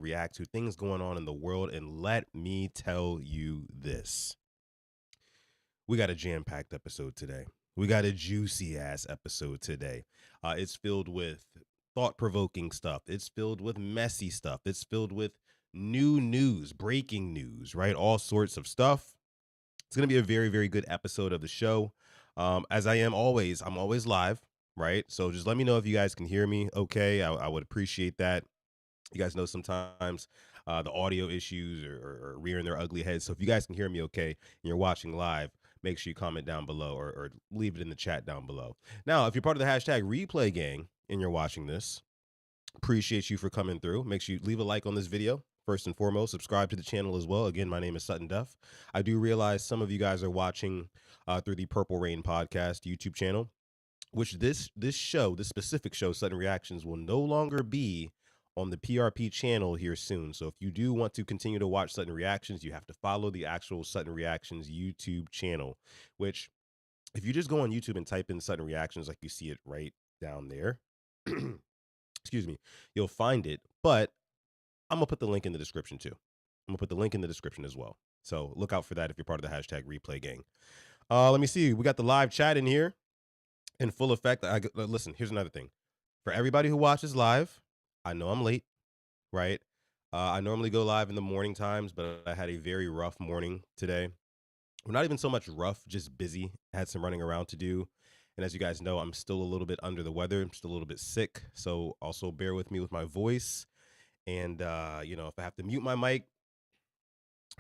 react to things going on in the world. And let me tell you this. We got a jam-packed episode today. We got a juicy-ass episode today. It's filled with thought-provoking stuff. It's filled with messy stuff. It's filled with new news, breaking news, right? All sorts of stuff. It's going to be a very, very good episode of the show. As I'm always live, right? So just let me know if you guys can hear me okay. I would appreciate that. You guys know sometimes the audio issues are rearing their ugly heads. So if you guys can hear me okay and you're watching live, make sure you comment down below or leave it in the chat down below. Now, if you're part of the hashtag replay gang and you're watching this, appreciate you for coming through. Make sure you leave a like on this video. First and foremost, subscribe to the channel as well. Again, my name is Sutton Def. I do realize some of you guys are watching through the Purple Rain Podcast YouTube channel, which this specific show, Sutton Reactions, will no longer be on the PRP channel here soon. So if you do want to continue to watch Sutton Reactions, you have to follow the actual Sutton Reactions YouTube channel, which if you just go on YouTube and type in Sutton Reactions, like you see it right down there, excuse me, you'll find it. But I'm going to put the link in the description too. I'm going to put the link in the description as well. So look out for that if you're part of the hashtag replay gang. Let me see. We got the live chat in here in full effect. Listen, here's another thing. For everybody who watches live, I know I'm late, right? I normally go live in the morning times, but I had a very rough morning today. Well, not even so much rough, just busy. Had some running around to do. And as you guys know, I'm still a little bit under the weather. I'm still a little bit sick. So also bear with me with my voice. And, if I have to mute my mic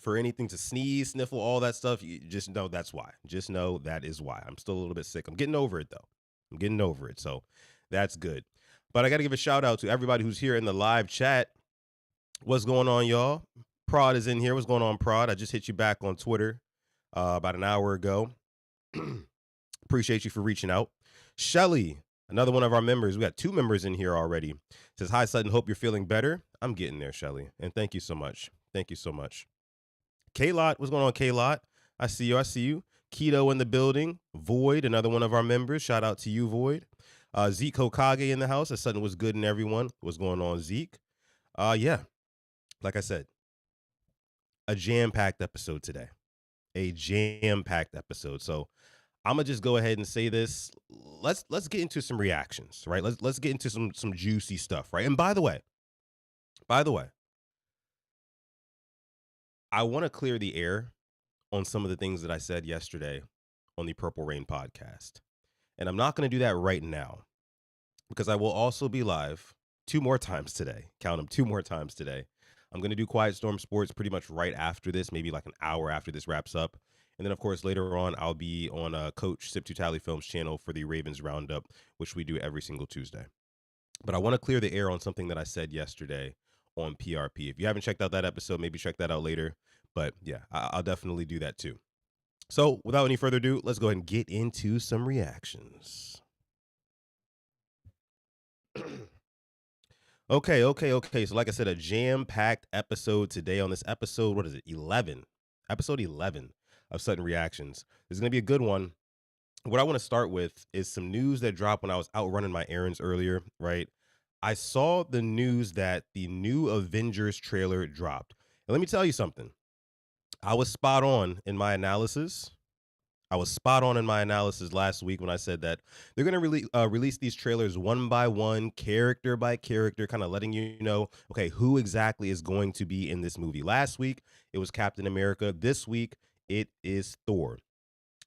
for anything to sneeze, sniffle, all that stuff, you just know that's why. Just know that is why. I'm still a little bit sick. I'm getting over it, though. I'm getting over it. So that's good. But I got to give a shout out to everybody who's here in the live chat. What's going on, y'all? Prod is in here. What's going on, Prod? I just hit you back on Twitter about an hour ago. Appreciate you for reaching out. Shelly, another one of our members. We got 2 members in here already. Says, hi, Sutton. Hope you're feeling better. I'm getting there, Shelly. And thank you so much. Thank you so much. K-Lot, what's going on, K-Lot? I see you. Keto in the building. Void, another one of our members. Shout out to you, Void. Zeke Hokage in the house. That Sutton was good and everyone. What's going on, Zeke? Yeah, like I said, a jam-packed episode today. A jam-packed episode. So I'm gonna just go ahead and say this. Let's get into some reactions, right? Let's get into some juicy stuff, right? And by the way, I want to clear the air on some of the things that I said yesterday on the Purple Rain podcast. And I'm not going to do that right now because I will also be live 2 more times today. Count them, 2 more times today. I'm going to do Quiet Storm Sports pretty much right after this, maybe like an hour after this wraps up. And then, of course, later on, I'll be on Coach Sip to Tally Films channel for the Ravens Roundup, which we do every single Tuesday. But I want to clear the air on something that I said yesterday on PRP. If you haven't checked out that episode, maybe check that out later. But yeah, I'll definitely do that too. So without any further ado, let's go ahead and get into some reactions. Okay. So like I said, a jam-packed episode today on this episode. What is it? 11. Episode 11 of Sutton Reactions. This is going to be a good one. What I want to start with is some news that dropped when I was out running my errands earlier, right? I saw the news that the new Avengers trailer dropped. And let me tell you something. I was spot on in my analysis. Last week when I said that they're going to release these trailers one by one, character by character, kind of letting you know, okay, who exactly is going to be in this movie. Last week, it was Captain America. This week, it is Thor.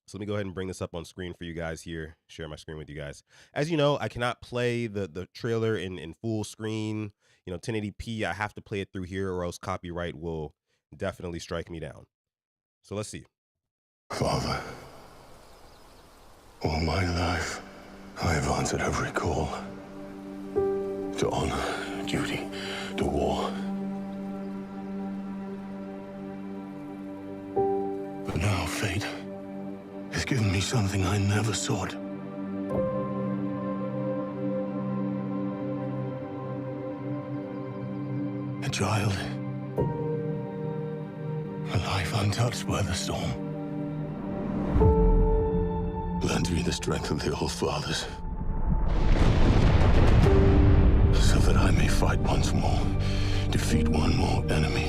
So let me go ahead and bring this up on screen for you guys here, share my screen with you guys. As you know, I cannot play the trailer in full screen, 1080p. I have to play it through here or else copyright will definitely strike me down. So let's see. Father, all my life, I have answered every call to honor, duty, to war. But now fate has given me something I never sought. A child. A life untouched by the storm. Lend me the strength of the old fathers, so that I may fight once more, defeat defeat one more enemy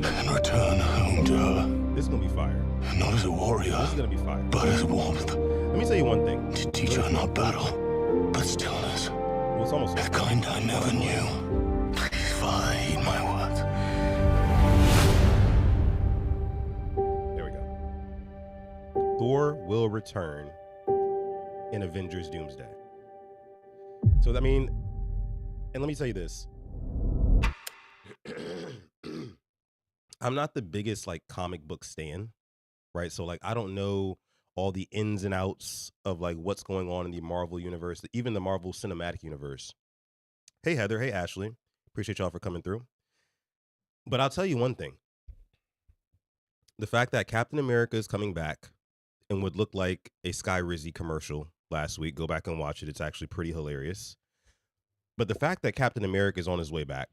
and return home to her. This is gonna be fire. Not as a warrior, This is gonna be fire. but as warmth. Let me tell you one thing. To teach her not battle, but stillness. Well, it's almost The kind I never knew. Please, Father, heed my words. there we go. Thor will return in Avengers Doomsday. So I mean, and let me tell you this. I'm not the biggest like comic book stan, right? So like I don't know all the ins and outs of like what's going on in the Marvel universe, even the Marvel Cinematic Universe. Hey Heather, hey Ashley. Appreciate y'all for coming through. But I'll tell you one thing. The fact that Captain America is coming back and would look like a Sky Rizzy commercial last week, go back and watch it. It's actually pretty hilarious. But the fact that Captain America is on his way back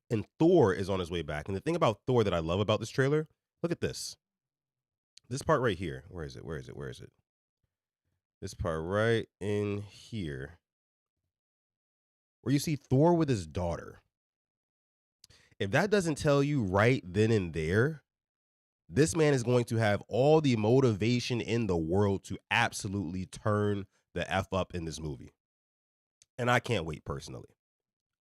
and Thor is on his way back. And the thing about Thor that I love about this trailer, look at this. This part right here. Where is it? Where is it? Where is it? This part right in here. Where you see Thor with his daughter. If that doesn't tell you right then and there, this man is going to have all the motivation in the world to absolutely turn the F up in this movie. And I can't wait personally.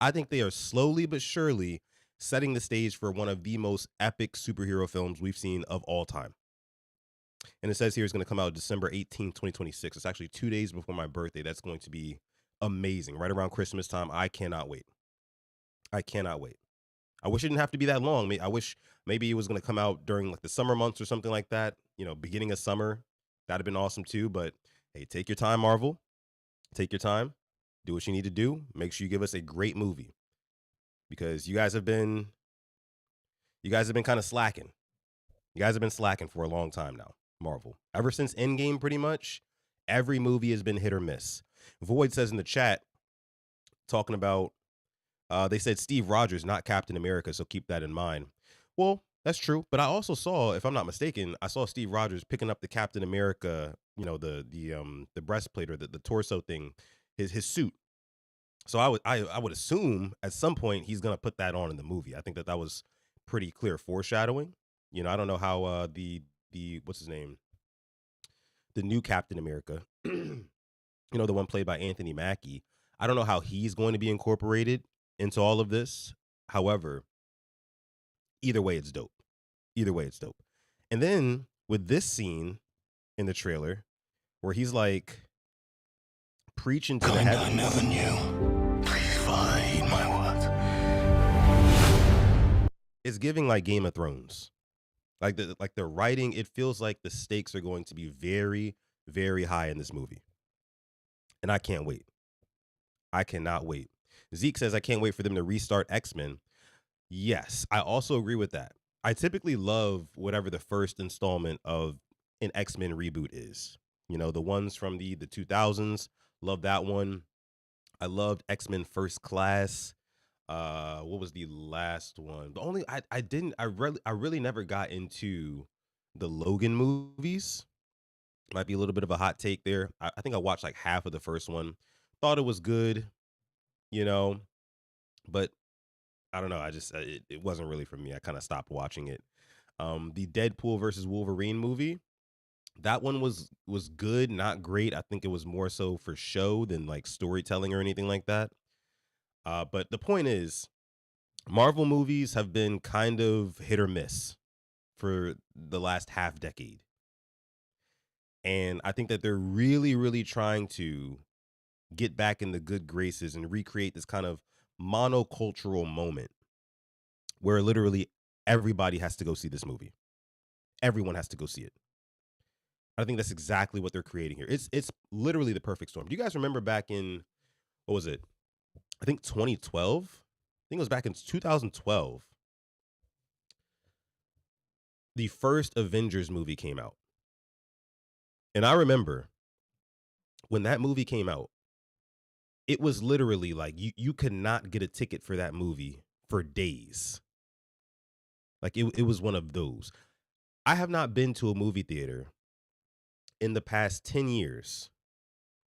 I think they are slowly but surely setting the stage for one of the most epic superhero films we've seen of all time. And it says here it's going to come out December 18th, 2026. It's actually 2 days before my birthday. That's going to be amazing. Right around Christmas time. I cannot wait. I cannot wait. I wish it didn't have to be that long. I wish maybe it was going to come out during like the summer months or something like that. You know, beginning of summer. That'd have been awesome too. But hey, take your time, Marvel. Take your time. Do what you need to do. Make sure you give us a great movie. Because you guys have been kind of slacking. You guys have been slacking for a long time now, Marvel. Ever since Endgame, pretty much, every movie has been hit or miss. Void says in the chat, talking about, they said Steve Rogers, not Captain America, so keep that in mind. Well, that's true. But I also saw, if I'm not mistaken, I saw Steve Rogers picking up the Captain America, you know, the breastplate or the torso thing, his suit. So I would assume at some point he's gonna put that on in the movie. I think that was pretty clear foreshadowing. You know, I don't know how the what's his name, the new Captain America, you know, the one played by Anthony Mackie. I don't know how he's going to be incorporated into all of this. However, either way, it's dope. Either way, it's dope. And then with this scene in the trailer, where he's like preaching to the heavens. I never knew. Please, Father, heed my words. It's giving like Game of Thrones. Like the writing, it feels like the stakes are going to be very, very high in this movie. And I can't wait. I cannot wait. Zeke says, I can't wait for them to restart X-Men. Yes, I also agree with that. I typically love whatever the first installment of an X-Men reboot is. You know, the ones from the 2000s. Love that one. I loved X-Men First Class. What was the last one? The only I really never got into the Logan movies. Might be a little bit of a hot take there. I think I watched like half of the first one. Thought it was good, you know, but I don't know. I just it wasn't really for me. I kind of stopped watching it. The Deadpool versus Wolverine movie, that one was good, not great. I think it was more so for show than like storytelling or anything like that. But the point is, Marvel movies have been kind of hit or miss for the last half decade. And I think that they're really, really trying to get back in the good graces and recreate this kind of monocultural moment where literally everybody has to go see this movie. Everyone has to go see it. I think that's exactly what they're creating here. It's literally the perfect storm. Do you guys remember back in, what was it? I think 2012. I think it was back in 2012. The first Avengers movie came out. And I remember when that movie came out, it was literally like you could not get a ticket for that movie for days. Like it was one of those. I have not been to a movie theater in the past 10 years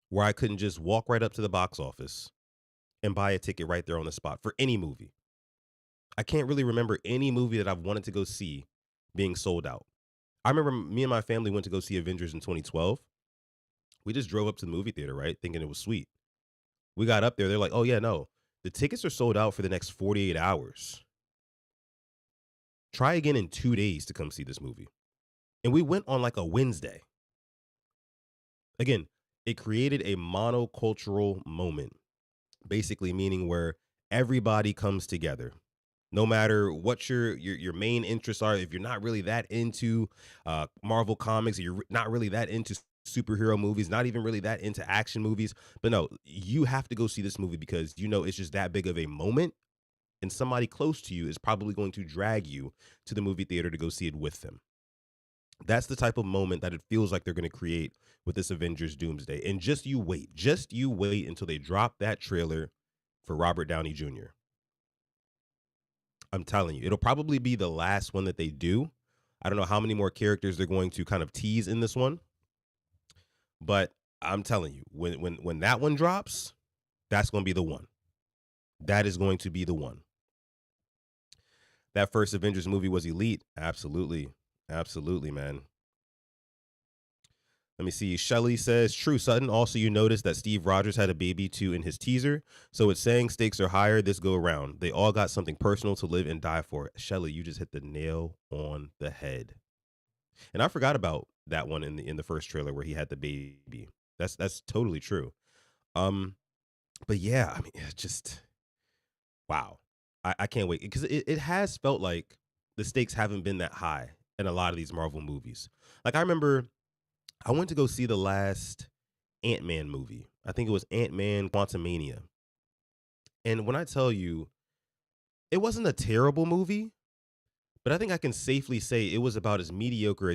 where I couldn't just walk right up to the box office and buy a ticket right there on the spot for any movie. I can't really remember any movie that I've wanted to go see being sold out. I remember me and my family went to go see Avengers in 2012. We just drove up to the movie theater, right? Thinking it was sweet. We got up there. They're like, oh, yeah, no. The tickets are sold out for the next 48 hours. Try again in 2 days to come see this movie. And we went on like a Wednesday. Again, it created a monocultural moment, basically meaning where everybody comes together. No matter what your main interests are, if you're not really that into Marvel comics, or you're not really that into superhero movies, not even really that into action movies, but no, you have to go see this movie because you know it's just that big of a moment, and somebody close to you is probably going to drag you to the movie theater to go see it with them. That's the type of moment that it feels like they're going to create with this Avengers Doomsday. And just you wait until they drop that trailer for Robert Downey Jr. I'm telling you, it'll probably be the last one that they do. I don't know how many more characters they're going to kind of tease in this one, but I'm telling you, when that one drops, that's going to be the one. That is going to be the one. That first Avengers movie was elite. Absolutely. Absolutely, man. Let me see. Shelly says, true, Sutton. Also, you noticed that Steve Rogers had a baby too in his teaser. So it's saying stakes are higher this go around. They all got something personal to live and die for. Shelly, you just hit the nail on the head. And I forgot about that one in the first trailer where he had the baby. That's totally true. But yeah, I mean, it's just wow. I can't wait because it has felt like the stakes haven't been that high in a lot of these Marvel movies. Like I remember I went to go see the last Ant-Man movie. I think it was Ant-Man Quantumania. And when I tell you, it wasn't a terrible movie, but I think I can safely say it was about as mediocre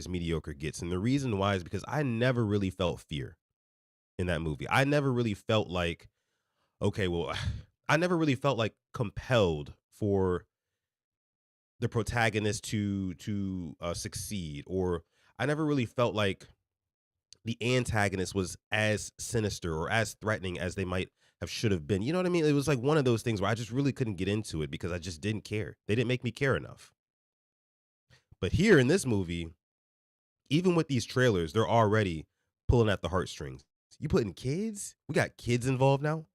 gets. And the reason why is because I never really felt fear in that movie. I never really felt like, okay, well, I never really felt like compelled for the protagonist to succeed, or I never really felt like the antagonist was as sinister or as threatening as they might have should have been. You know what I mean? It was like one of those things where I just really couldn't get into it because I just didn't care. They didn't make me care enough. But here in this movie, even with these trailers, they're already pulling at the heartstrings. You putting kids? We got kids involved now.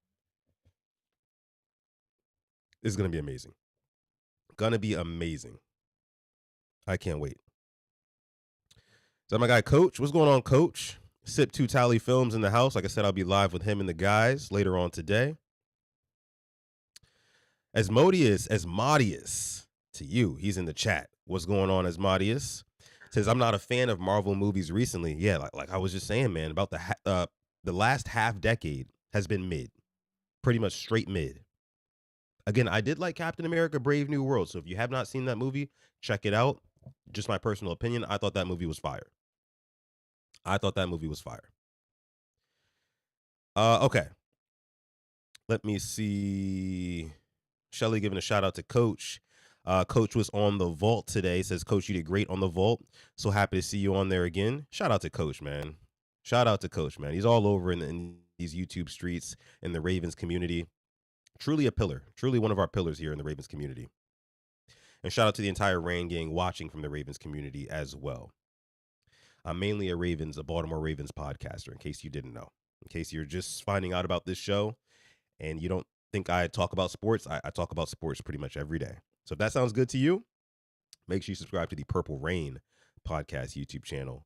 This is gonna be amazing. Gonna be amazing. I can't wait. So my guy Coach, what's going on, Coach? Sip 2 Tally Films in the house. Like I said, I'll be live with him and the guys later on today. Asmodeus to you. He's in the chat. What's going on, Asmodeus? Says I'm not a fan of Marvel movies recently. Yeah, like I was just saying, man, about the last half decade has been mid, pretty much straight mid. Again, I did like Captain America: Brave New World. So if you have not seen that movie, check it out. Just my personal opinion. I thought that movie was fire. Okay. Let me see. Shelly giving a shout out to Coach. Coach was on the vault today. Says, Coach, you did great on the vault. So happy to see you on there again. Shout out to Coach, man. He's all over in these YouTube streets in the Ravens community. Truly a pillar. Truly one of our pillars here in the Ravens community. And shout out to the entire Rain gang watching from the Ravens community as well. I'm mainly a Baltimore Ravens podcaster, in case you didn't know. In case you're just finding out about this show and you don't think I talk about sports, I talk about sports pretty much every day. So if that sounds good to you, make sure you subscribe to the Purple Rain podcast YouTube channel.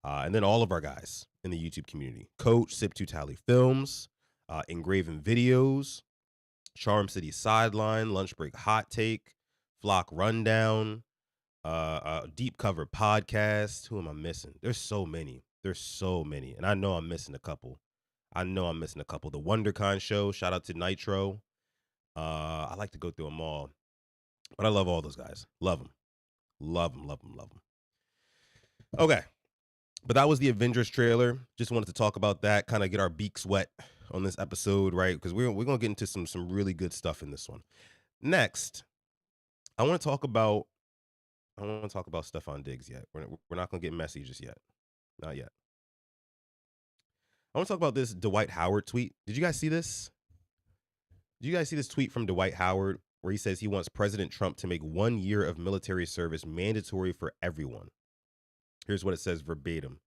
And then all of our guys in the YouTube community. Coach, Sip 2 Tally Films, Engraven Videos, Charm City Sideline, Lunch Break Hot Take, Flock Rundown, Deep Cover Podcast. Who am I missing? There's so many. And I know I'm missing a couple. The WonderCon Show. Shout out to Nitro. I like to go through them all. But I love all those guys. Love them. Okay. But that was the Avengers trailer. Just wanted to talk about that, kind of get our beaks wet on this episode, right? Because we're going to get into some really good stuff in this one. Next, I want to talk about Stefon Diggs yet. We're not going to get messy just yet. Not yet. I want to talk about this Dwight Howard tweet. Did you guys see this? Did you guys see this tweet from Dwight Howard where he says he wants President Trump to make 1 year of military service mandatory for everyone. Here's what it says verbatim.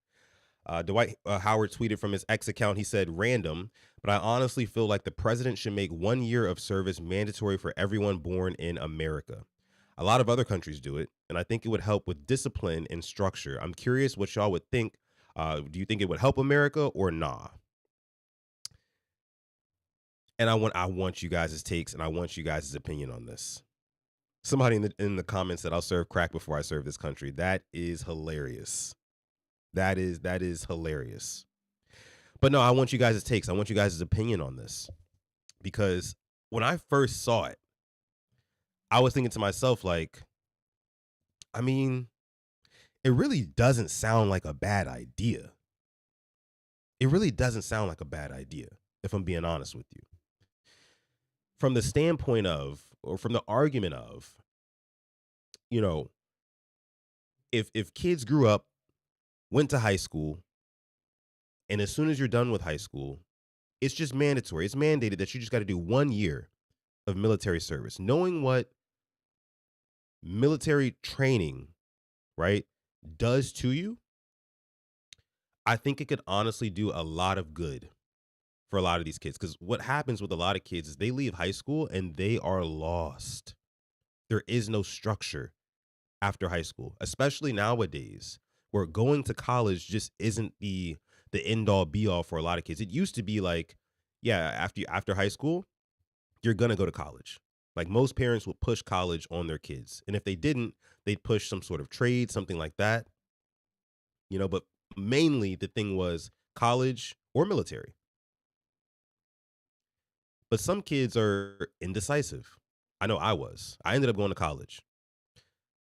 Dwight Howard tweeted from his X account. He said, "Random, but I honestly feel like the president should make 1 year of service mandatory for everyone born in America. A lot of other countries do it, and I think it would help with discipline and structure. I'm curious what y'all would think. Do you think it would help America or nah?" And I want you guys' takes, and I want you guys' opinion on this. Somebody in the comments said, "I'll serve crack before I serve this country." That is hilarious. That is hilarious. But no, I want you guys' takes. I want you guys' opinion on this. Because when I first saw it, I was thinking to myself, like, I mean, it really doesn't sound like a bad idea. It really doesn't sound like a bad idea, if I'm being honest with you. From the standpoint of, or from the argument of, you know, if kids grew up, went to high school, and as soon as you're done with high school, it's just mandatory. It's mandated that you just got to do 1 year of military service. Knowing what military training, right, does to you, I think it could honestly do a lot of good for a lot of these kids. Because what happens with a lot of kids is they leave high school and they are lost. There is no structure after high school, especially nowadays, where going to college just isn't the end all be all for a lot of kids. It used to be like, yeah, after high school, you're gonna go to college. Like most parents would push college on their kids, and if they didn't, they'd push some sort of trade, something like that. But mainly the thing was college or military. But some kids are indecisive. I know I was. I ended up going to college,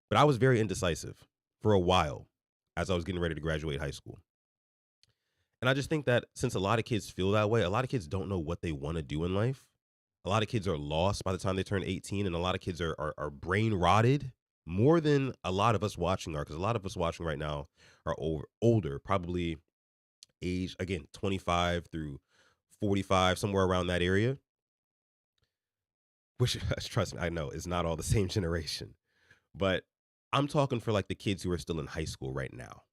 but I was very indecisive for a while as I was getting ready to graduate high school. And I just think that since a lot of kids feel that way, a lot of kids don't know what they want to do in life. A lot of kids are lost by the time they turn 18, and a lot of kids are brain rotted more than a lot of us watching are, because a lot of us watching right now are older, probably age, again, 25 through 45, somewhere around that area, which, trust me, I know is not all the same generation. But I'm talking for like the kids who are still in high school right now.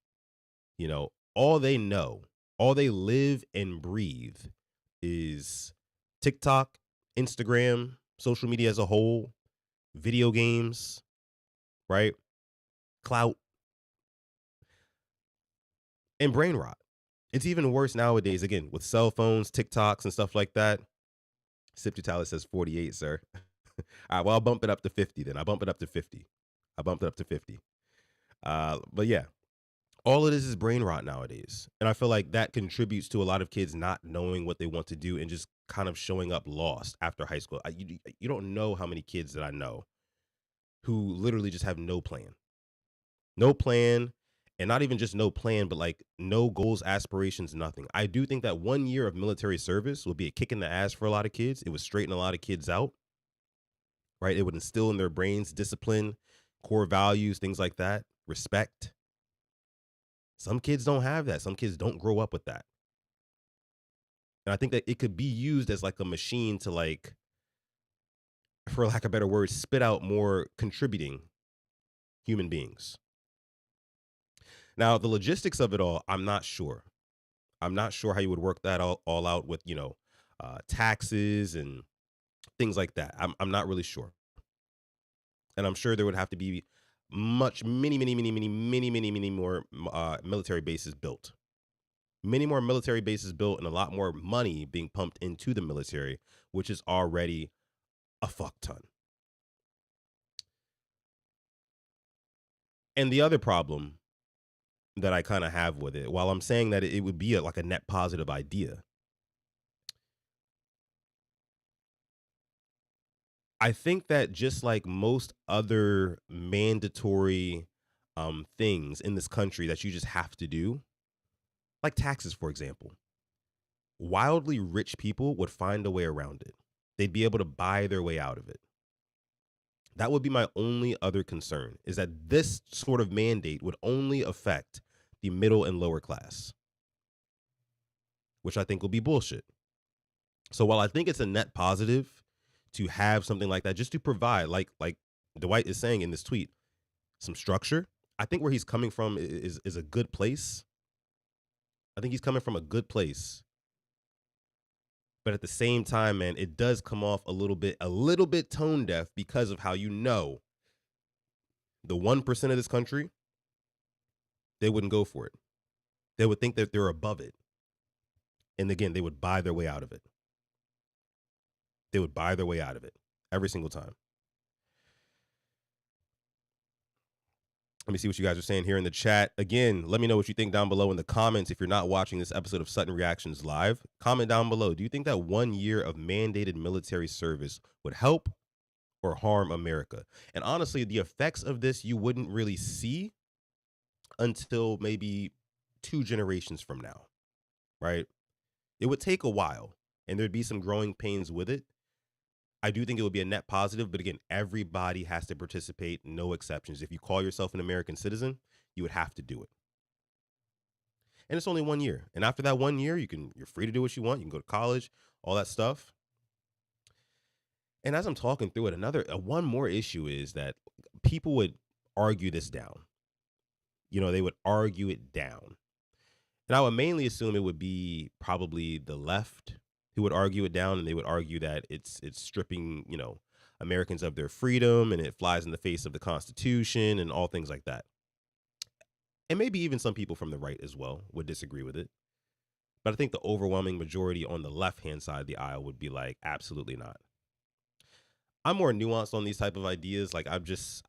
All they know, all they live and breathe is TikTok, Instagram, social media as a whole, video games, right? Clout, and brain rot. It's even worse nowadays, again, with cell phones, TikToks, and stuff like that. Sip to Tyler says 48, sir. All right, well, I'll bump it up to 50 then. I bump it up to 50. But yeah, all of this is brain rot nowadays. And I feel like that contributes to a lot of kids not knowing what they want to do and just kind of showing up lost after high school. You don't know how many kids that I know who literally just have no plan. No plan, and not even just no plan, but like no goals, aspirations, nothing. I do think that 1 year of military service would be a kick in the ass for a lot of kids. It would straighten a lot of kids out, right? It would instill in their brains discipline, core values, things like that, respect. Some kids don't have that. Some kids don't grow up with that. And I think that it could be used as like a machine to, like, for lack of a better word, spit out more contributing human beings. Now, the logistics of it all, I'm not sure. I'm not sure how you would work that all out with, taxes and things like that. I'm not really sure. And I'm sure there would have to be many more military bases built. Many more military bases built and a lot more money being pumped into the military, which is already a fuck ton. And the other problem that I kind of have with it, while I'm saying that it would be like a net positive idea, I think that just like most other mandatory things in this country that you just have to do, like taxes, for example, wildly rich people would find a way around it. They'd be able to buy their way out of it. That would be my only other concern, is that this sort of mandate would only affect the middle and lower class, which I think will be bullshit. So while I think it's a net positive to have something like that, just to provide, like Dwight is saying in this tweet, some structure. I think where he's coming from is a good place. I think he's coming from a good place. But at the same time, man, it does come off a little bit tone deaf because of how the 1% of this country, they wouldn't go for it. They would think that they're above it. And again, they would buy their way out of it. They would buy their way out of it every single time. Let me see what you guys are saying here in the chat. Again, let me know what you think down below in the comments. If you're not watching this episode of Sutton Reactions live, comment down below. Do you think that 1 year of mandated military service would help or harm America? And honestly, the effects of this you wouldn't really see until maybe 2 generations from now, right? It would take a while, and there'd be some growing pains with it. I do think it would be a net positive, but again, everybody has to participate, no exceptions. If you call yourself an American citizen, you would have to do it. And it's only 1 year. And after that 1 year, you're free to do what you want. You can go to college, all that stuff. And as I'm talking through it, one more issue is that people would argue this down. They would argue it down. And I would mainly assume it would be probably the left who would argue it down, and they would argue that it's stripping, Americans of their freedom, and it flies in the face of the Constitution and all things like that. And maybe even some people from the right as well would disagree with it. But I think the overwhelming majority on the left-hand side of the aisle would be like, absolutely not. I'm more nuanced on these type of ideas. Like, I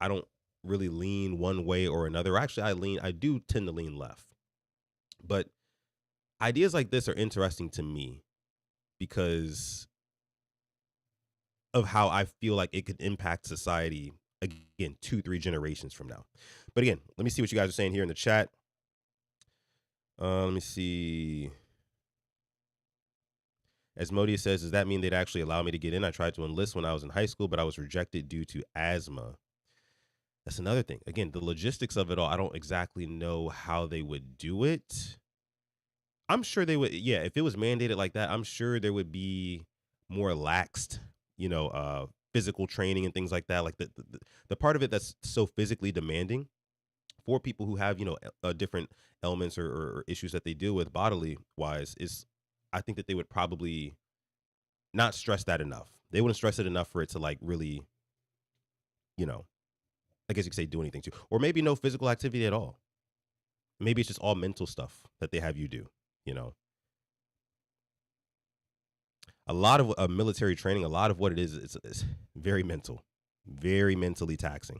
don't really lean one way or another. Actually, I do tend to lean left. But ideas like this are interesting to me because of how I feel like it could impact society, again, 2-3 generations from now. But again, let me see what you guys are saying here in the chat. Let me see. As Modia says, does that mean they'd actually allow me to get in? I tried to enlist when I was in high school, but I was rejected due to asthma. That's another thing. Again, the logistics of it all, I don't exactly know how they would do it. I'm sure they would. Yeah, if it was mandated like that, I'm sure there would be more laxed, physical training and things like that. Like the part of it that's so physically demanding for people who have, different ailments or issues that they deal with bodily wise is, I think that they would probably not stress that enough. They wouldn't stress it enough for it to like really, I guess you could say do anything to, or maybe no physical activity at all. Maybe it's just all mental stuff that they have you do. A lot of military training, a lot of what it is, it's very mental, very mentally taxing.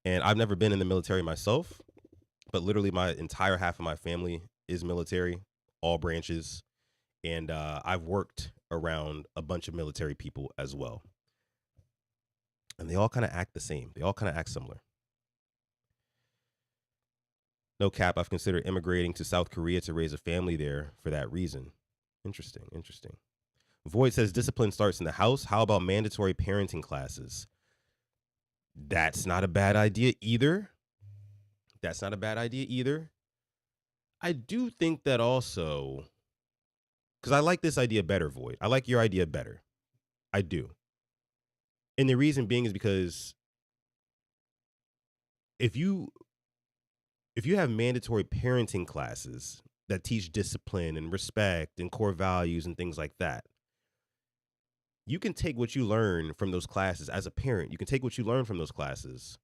And I've never been in the military myself, but literally my entire half of my family is military, all branches. And I've worked around a bunch of military people as well. And they all kind of act the same. They all kind of act similar. No cap, I've considered immigrating to South Korea to raise a family there for that reason. Interesting. Void says discipline starts in the house. How about mandatory parenting classes? That's not a bad idea either. I do think that also, because I like this idea better, Void. I like your idea better. I do. And the reason being is because if you have mandatory parenting classes that teach discipline and respect and core values and things like that, you can take what you learn from those classes as a parent. You can take what you learn from those classes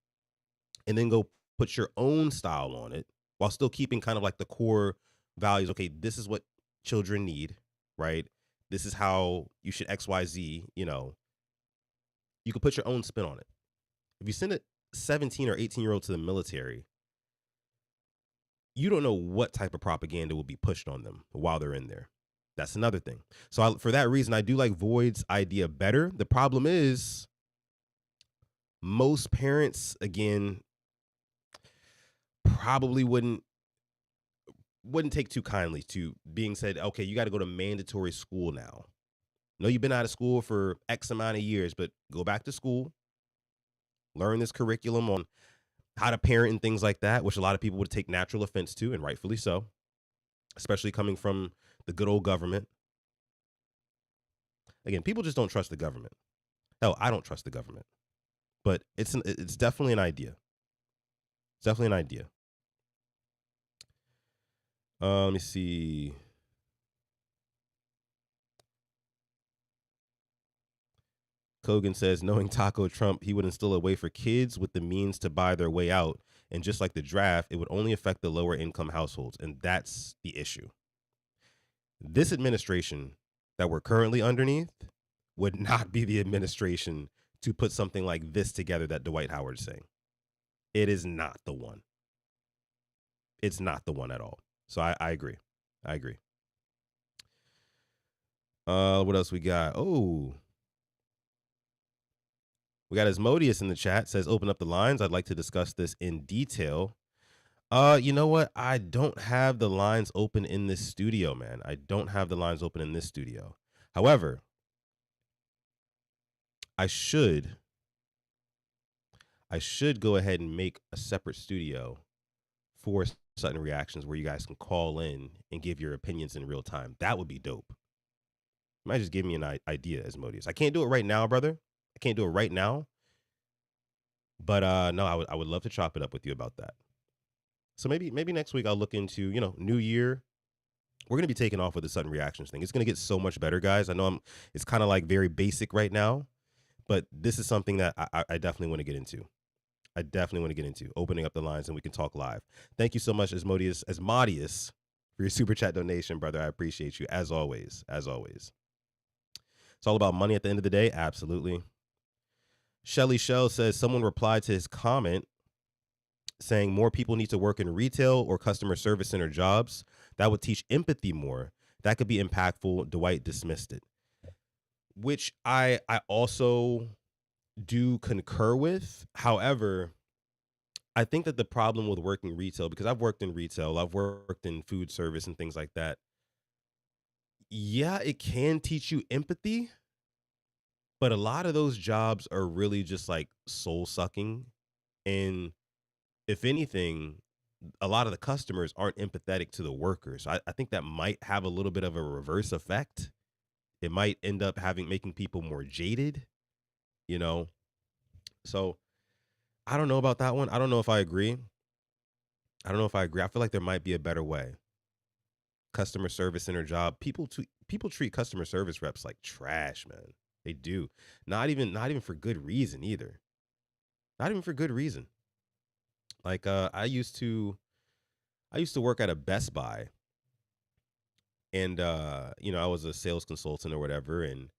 and then go put your own style on it while still keeping kind of like the core values. Okay, this is what children need, right? This is how you should XYZ, You could put your own spin on it. If you send a 17 or 18-year-old to the military, you don't know what type of propaganda will be pushed on them while they're in there. That's another thing. So for that reason, I do like Void's idea better. The problem is most parents, again, probably wouldn't take too kindly to being said, okay, you got to go to mandatory school now. No, you've been out of school for X amount of years, but go back to school, learn this curriculum on how to parent and things like that, which a lot of people would take natural offense to, and rightfully so, especially coming from the good old government. Again, people just don't trust the government. Hell, I don't trust the government. But it's definitely an idea. It's definitely an idea. Let me see. Kogan says, knowing Taco Trump, he would instill a way for kids with the means to buy their way out. And just like the draft, it would only affect the lower income households. And that's the issue. This administration that we're currently underneath would not be the administration to put something like this together that Dwight Howard is saying. It is not the one. It's not the one at all. So I agree. I agree. What else we got? Oh, we got Asmodeus in the chat, says, open up the lines. I'd like to discuss this in detail. You know what? I don't have the lines open in this studio, man. I don't have the lines open in this studio. However, I should go ahead and make a separate studio for Sutton Reactions where you guys can call in and give your opinions in real time. That would be dope. You might just give me an idea, Asmodeus. I can't do it right now, brother. I can't do it right now. But no, I would love to chop it up with you about that. So maybe next week I'll look into, new year. We're going to be taking off with the Sudden Reactions thing. It's going to get so much better, guys. I know it's kind of like very basic right now, but this is something that I definitely want to get into. I definitely want to get into opening up the lines and we can talk live. Thank you so much, Asmodeus, for your super chat donation, brother. I appreciate you as always, as always. It's all about money at the end of the day. Absolutely. Shelly Shell says someone replied to his comment saying more people need to work in retail or customer service center jobs. That would teach empathy more. That could be impactful. Dwight dismissed it, which I also do concur with. However, I think that the problem with working retail, because I've worked in retail, I've worked in food service and things like that. Yeah, it can teach you empathy, but a lot of those jobs are really just like soul sucking. And if anything, a lot of the customers aren't empathetic to the workers. I think that might have a little bit of a reverse effect. It might end up making people more jaded, So I don't know about that one. I don't know if I agree. I feel like there might be a better way. Customer service center job. People treat customer service reps like trash, man. They do. Not even for good reason either. Not even for good reason. Like I used to work at a Best Buy, and I was a sales consultant or whatever, and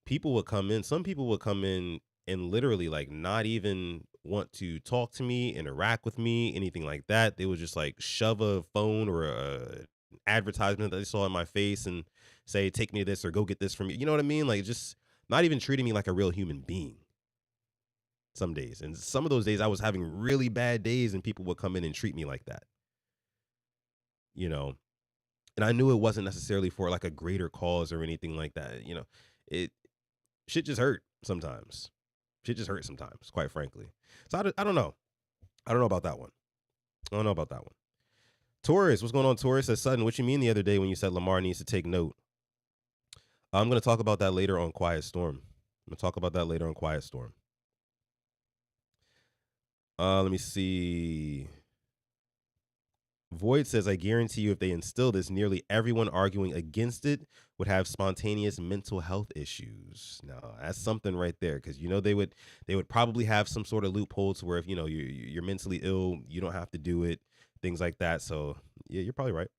people would come in. Some people would come in and literally like not even want to talk to me, interact with me, anything like that. They would just like shove a phone or a advertisement that they saw in my face and say, take me to this or go get this from you. You know what I mean? Like just not even treating me like a real human being some days. And some of those days I was having really bad days and people would come in and treat me like that. And I knew it wasn't necessarily for like a greater cause or anything like that. It shit just hurt sometimes. Quite frankly. So I don't know. I don't know about that one. Taurus, what's going on, Taurus? Says, Sutton, what you mean the other day when you said Lamar needs to take note? I'm going to talk about that later on Quiet Storm. Let me see. Void says, I guarantee you if they instill this, nearly everyone arguing against it would have spontaneous mental health issues. Now, that's something right there, because they would probably have some sort of loophole to where if you're mentally ill, you don't have to do it, things like that. So yeah, you're probably right.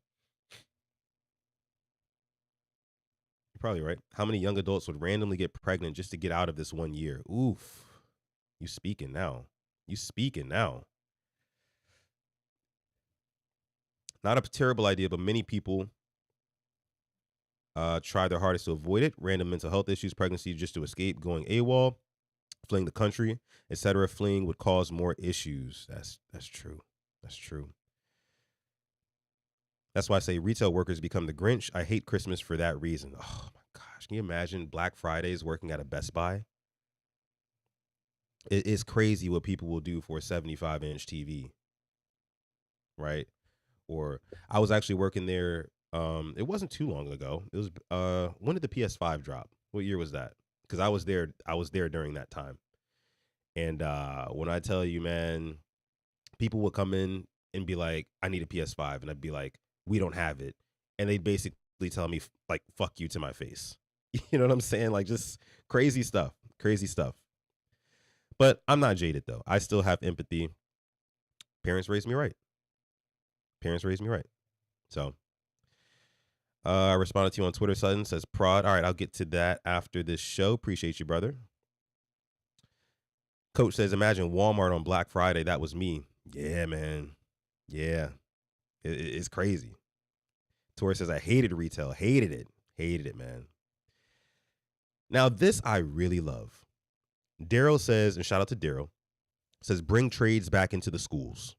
How many young adults would randomly get pregnant just to get out of this 1 year? Oof. You speaking now. Not a terrible idea, but many people try their hardest to avoid it. Random mental health issues, pregnancy just to escape, going AWOL, fleeing the country, etc. Fleeing would cause more issues. That's true. That's why I say retail workers become the Grinch. I hate Christmas for that reason. Oh my gosh. Can you imagine Black Fridays working at a Best Buy? It is crazy what people will do for a 75-inch TV. Right? Or I was actually working there. It wasn't too long ago. It was when did the PS5 drop? What year was that? Because I was there. I was there during that time. And when I tell you, man, people would come in and be like, "I need a PS5," and I'd be like, "We don't have it," and they'd basically tell me like, "Fuck you" to my face. You know what I'm saying? Like just crazy stuff. Crazy stuff. But I'm not jaded though. I still have empathy. Parents raised me right. Parents raised me right. So I responded to you on Twitter. Sutton says prod. All right, I'll get to that after this show. Appreciate you, brother. Coach says, imagine Walmart on Black Friday. That was me. Yeah, man. Yeah. It's crazy. Tori says, I hated retail. Hated it. Hated it, man. Now, this I really love. Daryl says, and shout out to Daryl, says, bring trades back into the schools.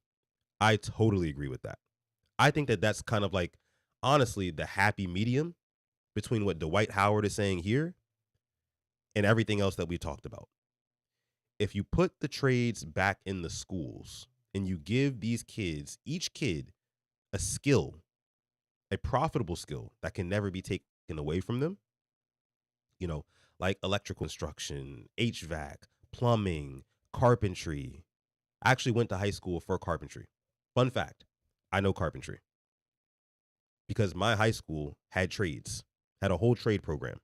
I totally agree with that. I think that that's kind of like, honestly, the happy medium between what Dwight Howard is saying here and everything else that we talked about. If you put the trades back in the schools and you give these kids, each kid, a skill, a profitable skill that can never be taken away from them, you know, like electrical instruction, HVAC, plumbing, carpentry. I actually went to high school for carpentry. Fun fact, I know carpentry because my high school had trades, had a whole trade program.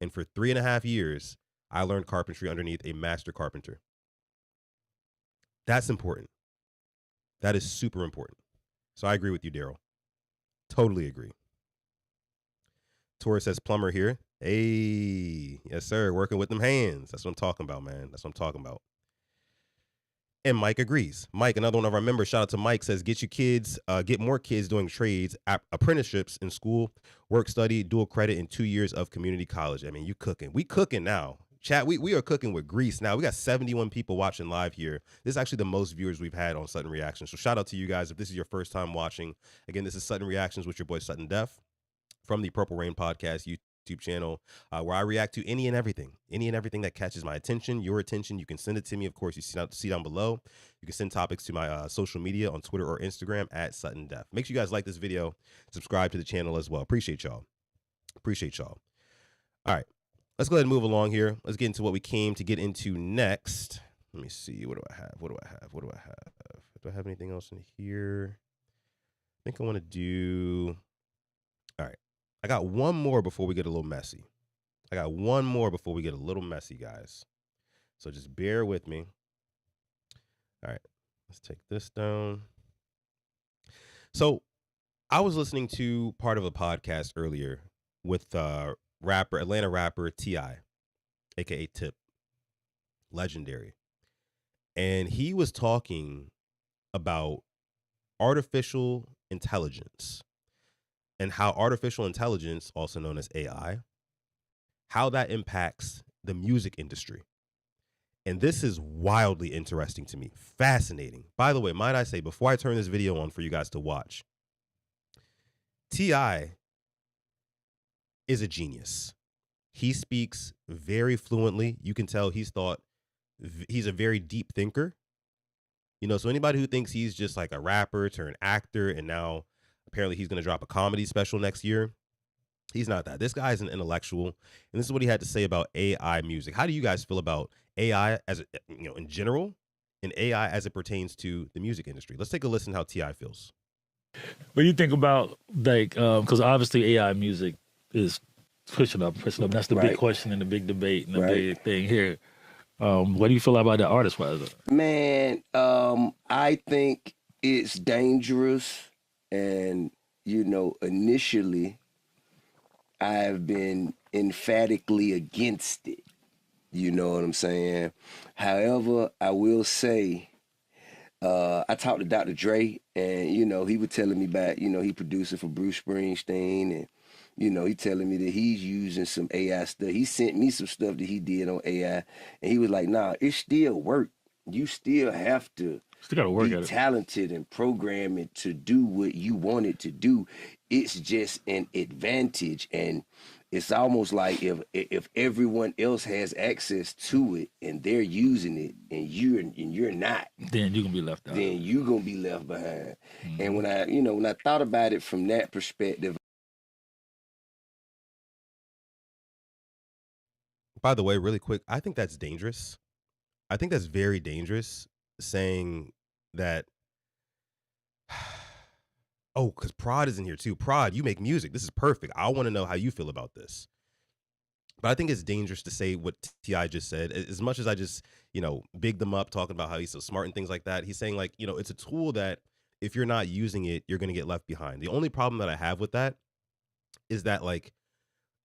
And for 3.5 years, I learned carpentry underneath a master carpenter. That's important. That is super important. So I agree with you, Daryl. Totally agree. Torres says plumber here. Hey, yes, sir. Working with them hands. That's what I'm talking about, man. That's what I'm talking about. And Mike agrees. Mike, another one of our members, shout out to Mike, says get your kids, get more kids doing trades, apprenticeships in school, work study, dual credit, and 2 years of community college. I mean, you cooking. We cooking now. Chat, we are cooking with grease now. We got 71 people watching live here. This is actually the most viewers we've had on Sutton Reactions. So shout out to you guys. If this is your first time watching, again, this is Sutton Reactions with your boy Sutton Def from the Purple Rain Podcast YouTube channel, where I react to any and everything that catches my attention, your attention. You can send it to me. Of course, you see down below. You can send topics to my social media on Twitter or Instagram at Sutton Def. Make sure you guys like this video, subscribe to the channel as well. Appreciate y'all. All right. Let's go ahead and move along here. Let's get into what we came to get into next. Let me see. What do I have? Do I have anything else in here? I think I want to do. All right. I got one more before we get a little messy. Guys. So just bear with me. All right. Let's take this down. So I was listening to part of a podcast earlier with Atlanta rapper T.I., aka Tip, legendary. And he was talking about artificial intelligence and how artificial intelligence, also known as AI, how that impacts the music industry. And this is wildly interesting to me. Fascinating. By the way, might I say, before I turn this video on for you guys to watch, T.I. is a genius. He speaks very fluently. You can tell he's a very deep thinker. You know, so anybody who thinks he's just like a rapper turned actor and now apparently he's going to drop a comedy special next year, he's not that. This guy is an intellectual, and this is what he had to say about AI music. How do you guys feel about AI as in general, and AI as it pertains to the music industry? Let's take a listen how T.I. feels. What do you think about, like, because obviously AI music is pushing up. That's the big question and the big debate and the big thing here. What do you feel about the artist-wise? Man, I think it's dangerous, and initially, I've been emphatically against it. You know what I'm saying? However, I will say, I talked to Dr. Dre, and, he was telling me about, he producing for Bruce Springsteen, and, he telling me that he's using some AI stuff. He sent me some stuff that he did on AI, and he was like, nah, it still work. You still have to be talented and program it to do what you want it to do. It's just an advantage, and it's almost like if everyone else has access to it and they're using it and you're not, then you're gonna be left out. Then you're gonna be left behind. Mm-hmm. And when I thought about it from that perspective, By the way, really quick, I think that's dangerous. I think that's very dangerous saying that. Oh, because Prod is in here too. Prod, you make music. This is perfect. I want to know how you feel about this. But I think it's dangerous to say what T.I. just said. As much as I just, big them up, talking about how he's so smart and things like that, he's saying, like, it's a tool that if you're not using it, you're going to get left behind. The only problem that I have with that is that, like,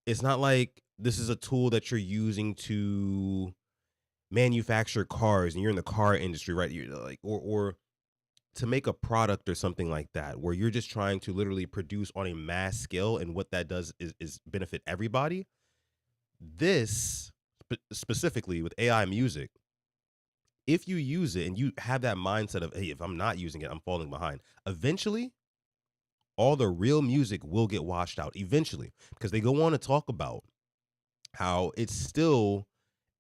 it's not like this is a tool that you're using to manufacture cars and you're in the car industry, right? You're like, or to make a product or something like that, where you're just trying to literally produce on a mass scale, and what that does is benefit everybody. This specifically with AI music, if you use it and you have that mindset of, hey, if I'm not using it, I'm falling behind, eventually all the real music will get washed out eventually, because they go on to talk about how it's still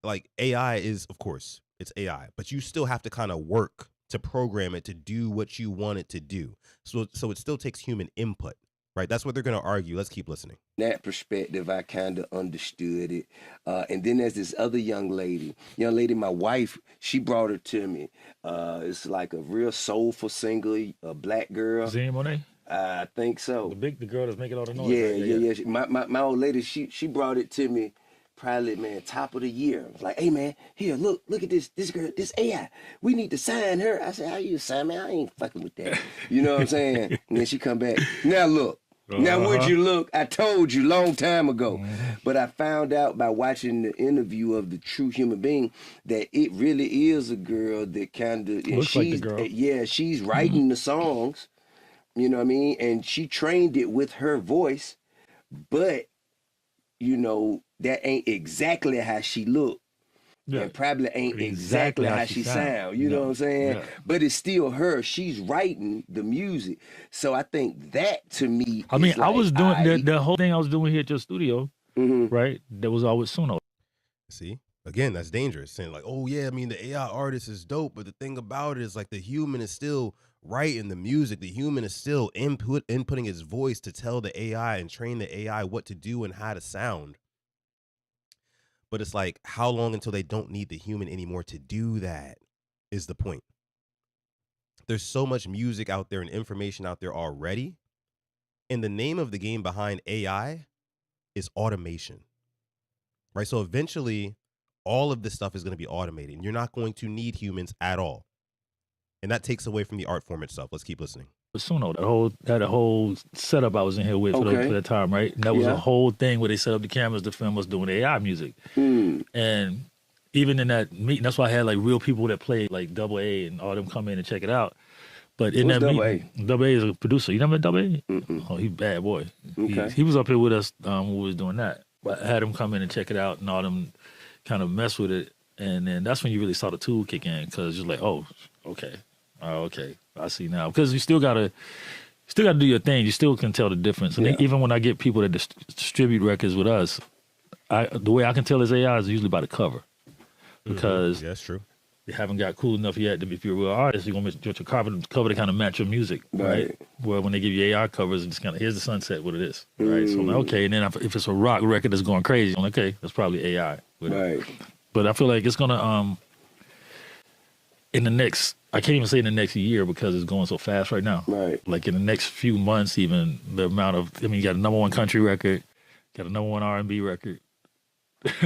like AI is, of course, it's AI, but you still have to kind of work to program it to do what you want it to do. So it still takes human input, right? That's what they're going to argue. Let's keep listening. That perspective, I kind of understood it. And then there's this other young lady, my wife, she brought her to me. It's like a real soulful singer, a black girl. Zane Monet? I think so. The girl that's making all the noise. Yeah. My old lady, she brought it to me. Probably, man, top of the year. I was like, hey, man, here, look at this girl, this AI. We need to sign her. I said, how you sign me? I ain't fucking with that. You know what I'm saying? And then she come back. Now look. Now would you look? I told you long time ago. But I found out by watching the interview of the true human being that it really is a girl that kind of, looks like the girl. Yeah, she's writing the songs. You know what I mean? And she trained it with her voice, but that ain't exactly how she look. Yeah. And probably ain't exactly how she sound. You know what I'm saying? Yeah. But it's still her. She's writing the music. So I think that to me, I mean, I was doing the whole thing I was doing here at your studio, right? That was all with Suno. See? Again, that's dangerous. Saying like, oh yeah, I mean the AI artist is dope, but the thing about it is like the human is still writing the music. The human is still inputting his voice to tell the AI and train the AI what to do and how to sound. But it's like, how long until they don't need the human anymore to do that is the point. There's so much music out there and information out there already. And the name of the game behind AI is automation, right? So eventually all of this stuff is going to be automated and you're not going to need humans at all. And that takes away from the art form itself. Let's keep listening. Suno, that whole setup I was in here with for that time, right? And that was a whole thing where they set up the cameras to film us doing AI music. And even in that meeting, that's why I had like real people that played like Double A and all them come in and check it out. But in that meeting, Double A is a producer. You never met Double A? Oh, he's a bad boy. Okay. He was up here with us when we was doing that. But I had him come in and check it out and all them kind of mess with it. And then that's when you really saw the tool kick in, because you're like, oh, okay. Oh, okay, I see now. Because you still gotta do your thing. You still can tell the difference. And even when I get people that distribute records with us, the way I can tell it's AI is usually by the cover, because that's true. You haven't got cool enough yet. If you're a real artist, you're gonna get your cover to kind of match your music, right? Where when they give you AI covers, it's kind of, here's the sunset, what it is, right? So I'm like, okay, and then if it's a rock record that's going crazy, I'm like, okay, that's probably AI, right? But I feel like it's gonna in the next, I can't even say in the next year because it's going so fast right now. Right. Like in the next few months, even the amount of, I mean, you got a #1 country record, got a #1 R&B record.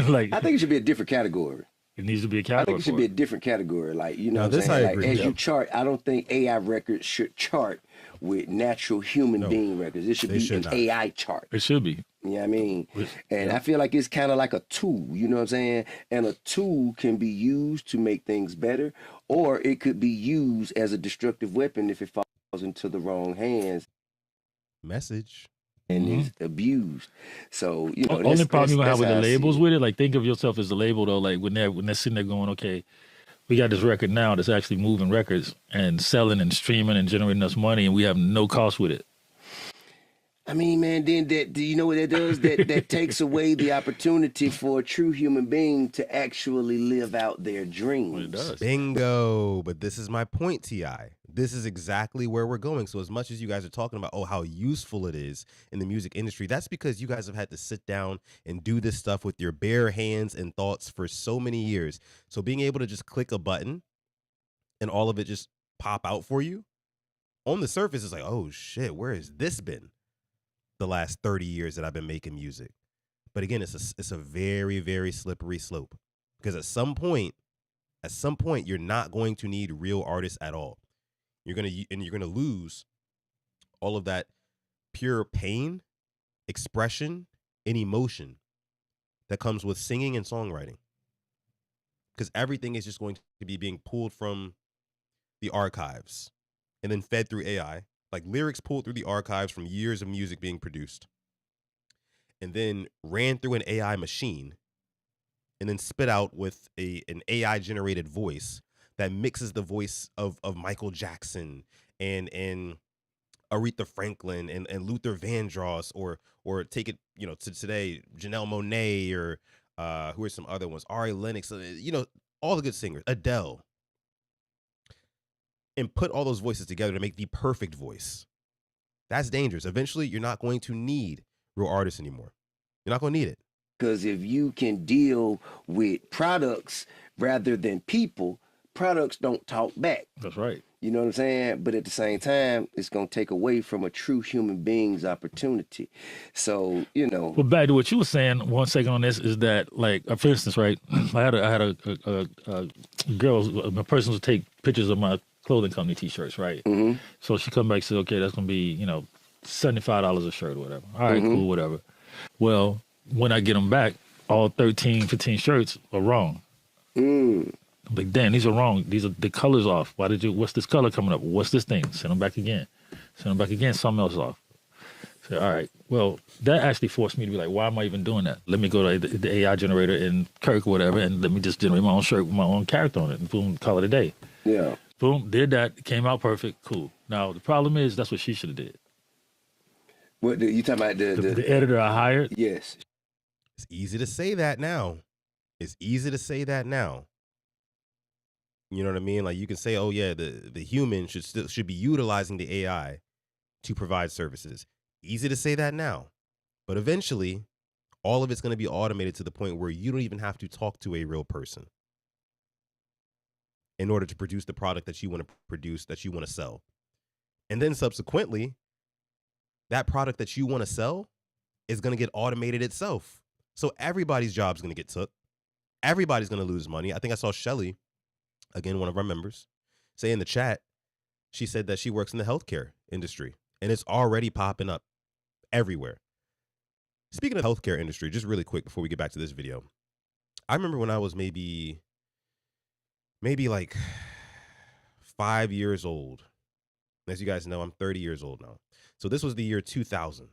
Like, I think it should be a different category. It needs to be a category. I think it should be a different category. Like, you know what I'm saying? Like, as you chart, I don't think AI records should chart with natural human being records. It should be an AI chart. It should be. You know what I mean? And I feel like it's kind of like a tool, you know what I'm saying? And a tool can be used to make things better, or it could be used as a destructive weapon if it falls into the wrong hands. Message. And is abused. So, you know, the only problem you're gonna have with the labels with it, like, think of yourself as the label though, like when they're sitting there going, okay, we got this record now that's actually moving records and selling and streaming and generating us money, and we have no cost with it. I mean, man, then do you know what that does? That takes away the opportunity for a true human being to actually live out their dreams. Well, it does. Bingo. But this is my point, T.I. this is exactly where we're going. So as much as you guys are talking about, oh, how useful it is in the music industry, that's because you guys have had to sit down and do this stuff with your bare hands and thoughts for so many years. So being able to just click a button and all of it just pop out for you on the surface is like, oh shit, where has this been the last 30 years that I've been making music? But again, it's a very, very slippery slope, because at some point, you're not going to need real artists at all. You're gonna lose all of that pure pain, expression, and emotion that comes with singing and songwriting, because everything is just going to be being pulled from the archives and then fed through AI, like lyrics pulled through the archives from years of music being produced, and then ran through an AI machine, and then spit out with an AI generated voice that mixes the voice of Michael Jackson and Aretha Franklin and Luther Vandross, or take it, to today, Janelle Monáe, or who are some other ones, Ari Lennox, all the good singers, Adele, and put all those voices together to make the perfect voice. That's dangerous. Eventually, you're not going to need real artists anymore. You're not going to need it. Because if you can deal with products rather than people, products don't talk back. That's right. You know what I'm saying? But at the same time, it's going to take away from a true human being's opportunity. So, Well, back to what you were saying, 1 second on this, is that, like, for instance, right, I had a girl, a person would take pictures of my clothing company T-shirts, right? Mm-hmm. So she come back and said, okay, that's going to be, $75 a shirt or whatever. All right, cool, whatever. Well, when I get them back, all 13, 15 shirts are wrong. I'm like, damn, these are wrong. These are the colors off. What's this color coming up? What's this thing? Send them back again. Something else off. Say, all right. Well, that actually forced me to be like, why am I even doing that? Let me go to the AI generator in Kirk or whatever, and let me just generate my own shirt with my own character on it, and boom, call it a day. Yeah. Boom, did that, came out perfect, cool. Now, the problem is that's what she should have did. What, you talking about The editor I hired? Yes. It's easy to say that now. You know what I mean? Like, you can say, oh yeah, the human should be utilizing the AI to provide services. Easy to say that now. But eventually, all of it's going to be automated to the point where you don't even have to talk to a real person in order to produce the product that you want to produce, that you want to sell. And then subsequently, that product that you want to sell is going to get automated itself. So everybody's job is going to get took. Everybody's going to lose money. I think I saw Shelly, again, one of our members, say in the chat, she said that she works in the healthcare industry, and it's already popping up everywhere. Speaking of healthcare industry, just really quick before we get back to this video, I remember when I was maybe like 5 years old. As you guys know, I'm 30 years old now. So this was the year 2000.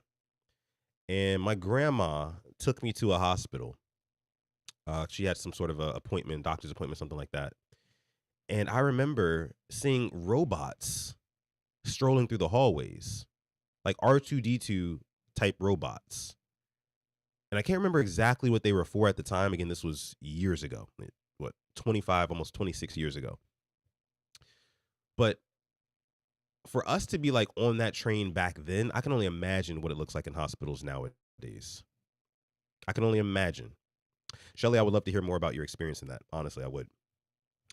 And my grandma took me to a hospital. She had some sort of a appointment, doctor's appointment, something like that. And I remember seeing robots strolling through the hallways, like R2-D2 type robots. And I can't remember exactly what they were for at the time. Again, this was years ago. 25, almost 26 years ago. But for us to be like on that train back then, I can only imagine what it looks like in hospitals nowadays. I can only imagine. Shelly, I would love to hear more about your experience in that. Honestly, I would.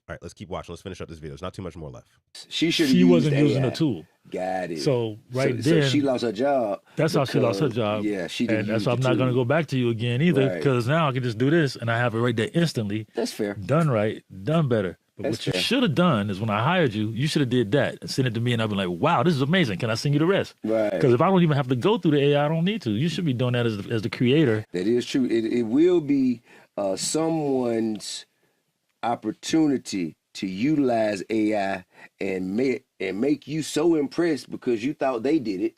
All right, let's keep watching. Let's finish up this video. There's not too much more left. She wasn't AI. using the tool. Got it. So then, so she lost her job. That's how she lost her job. Yeah, she didn't. And that's why I'm not going to go back to you again either, because now I can just do this and I have it right there instantly. That's fair. Done right, done better. But That's what you fair. should have done is when I hired you, you should have did that and sent it to me, and I've been like, wow, this is amazing. Can I send you the rest? Right. Because if I don't even have to go through the AI, I don't need to. You should be doing that as the creator. That is true. It will be someone's opportunity to utilize AI and make you so impressed because you thought they did it.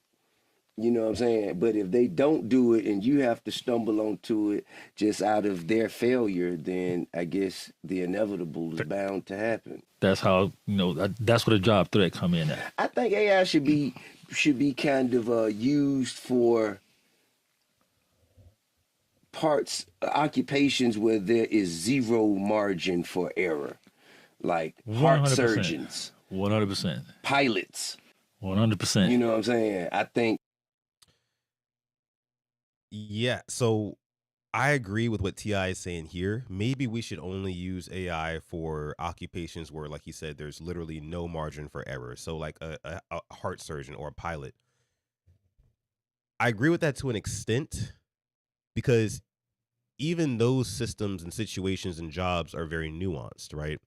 You know what I'm saying? But if they don't do it and you have to stumble onto it just out of their failure, then I guess the inevitable is bound to happen. That's how, that's where the job threat come in at. I think AI should be kind of used for occupations where there is zero margin for error. like heart 100%. surgeons, 100%. pilots. 100%. You know what I'm saying? I think. Yeah, so I agree with what T.I. is saying here. Maybe we should only use AI for occupations where, like he said, there's literally no margin for error. So like a heart surgeon or a pilot. I agree with that to an extent, because even those systems and situations and jobs are very nuanced, right?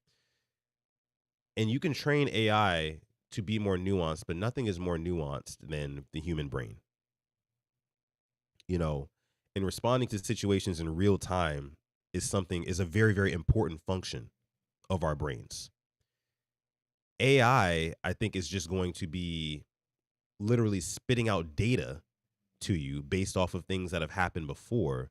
And you can train AI to be more nuanced, but nothing is more nuanced than the human brain. You know, and responding to situations in real time is a very, very important function of our brains. AI, I think, is just going to be literally spitting out data to you based off of things that have happened before,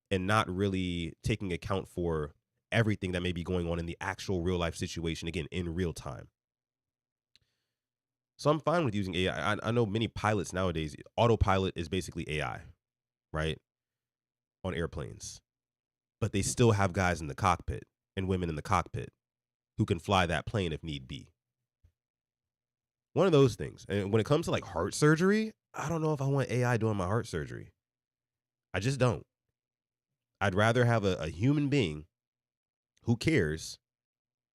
and not really taking account for everything that may be going on in the actual real life situation, again, in real time. So I'm fine with using AI. I know many pilots nowadays, autopilot is basically AI, right? On airplanes. But they still have guys in the cockpit and women in the cockpit who can fly that plane if need be. One of those things. And when it comes to like heart surgery, I don't know if I want AI doing my heart surgery. I just don't. I'd rather have a human being who cares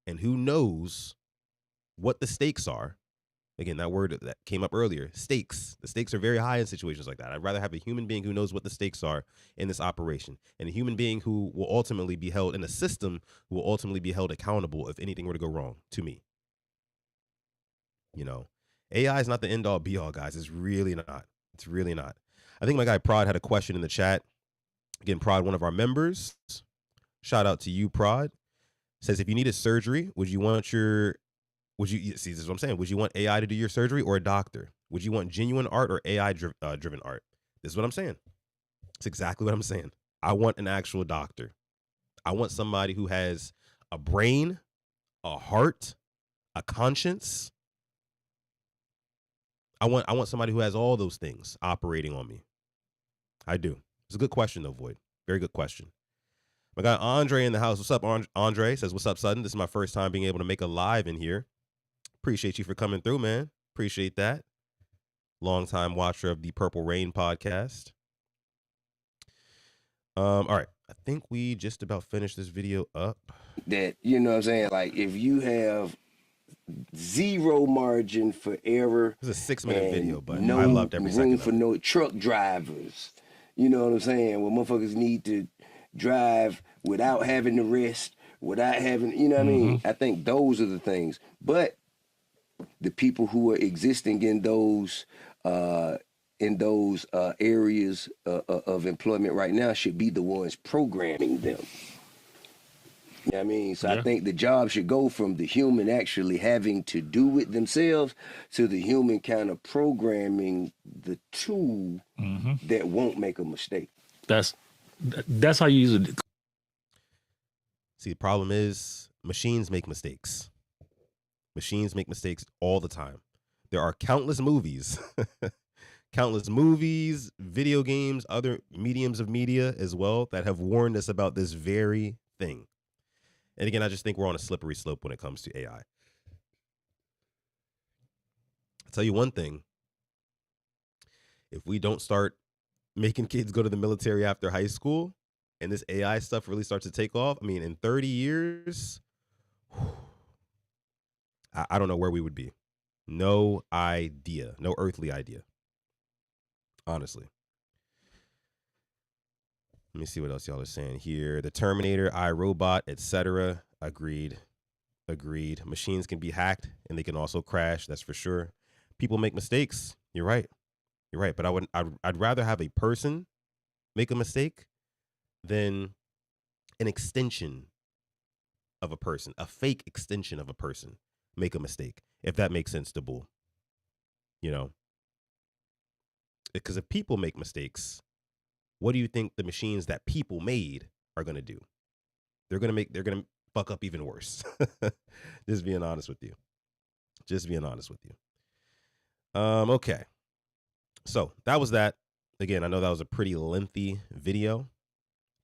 and who knows what the stakes are. Again, that word that came up earlier, stakes. The stakes are very high in situations like that. I'd rather have a human being who knows what the stakes are in this operation, and a human being who will ultimately be held in a system, who will ultimately be held accountable if anything were to go wrong to me. You know, AI is not the end all be all, guys. It's really not. It's really not. I think my guy Prod had a question in the chat. Again, Prod, one of our members. Shout out to you, Prod. Says, if you needed surgery, would you see, this is what I'm saying. Would you want AI to do your surgery or a doctor? Would you want genuine art or AI driven art? This is what I'm saying. It's exactly what I'm saying. I want an actual doctor. I want somebody who has a brain, a heart, a conscience. I want somebody who has all those things operating on me. I do. It's a good question, though, Void. Very good question. My guy Andre in the house. What's up, Andre? Says, what's up, Sutton? This is my first time being able to make a live in here. Appreciate you for coming through, man. Appreciate that. Longtime watcher of the Purple Rain podcast. All right. I think we just about finished this video up. That, you know what I'm saying? Like, if you have zero margin for error. It's a 6-minute video, but no I loved every second room for of it. no truck drivers. You know what I'm saying? Where motherfuckers need to drive without having to rest, without having, you know what I mean? I think those are the things. But the people who are existing in those areas of employment right now should be the ones programming them. You know what I mean? So I think the job should go from the human actually having to do it themselves to the human kind of programming the tool that won't make a mistake. That's how you use it. See, the problem is machines make mistakes. Machines make mistakes all the time. There are countless movies, video games, other mediums of media as well that have warned us about this very thing. And again, I just think we're on a slippery slope when it comes to AI. I'll tell you one thing. If we don't start making kids go to the military after high school and this AI stuff really starts to take off, I mean, in 30 years, I don't know where we would be. No idea. No earthly idea. Honestly. Let me see what else y'all are saying here. The Terminator, iRobot, etc. Agreed. Machines can be hacked and they can also crash. That's for sure. People make mistakes. You're right. But I'd rather have a person make a mistake than an extension of a person, a fake extension of a person make a mistake. If that makes sense to Bull, you know, because if people make mistakes, what do you think the machines that people made are going to do? They're going to fuck up even worse. Just being honest with you. Okay. So that was that. Again, I know that was a pretty lengthy video,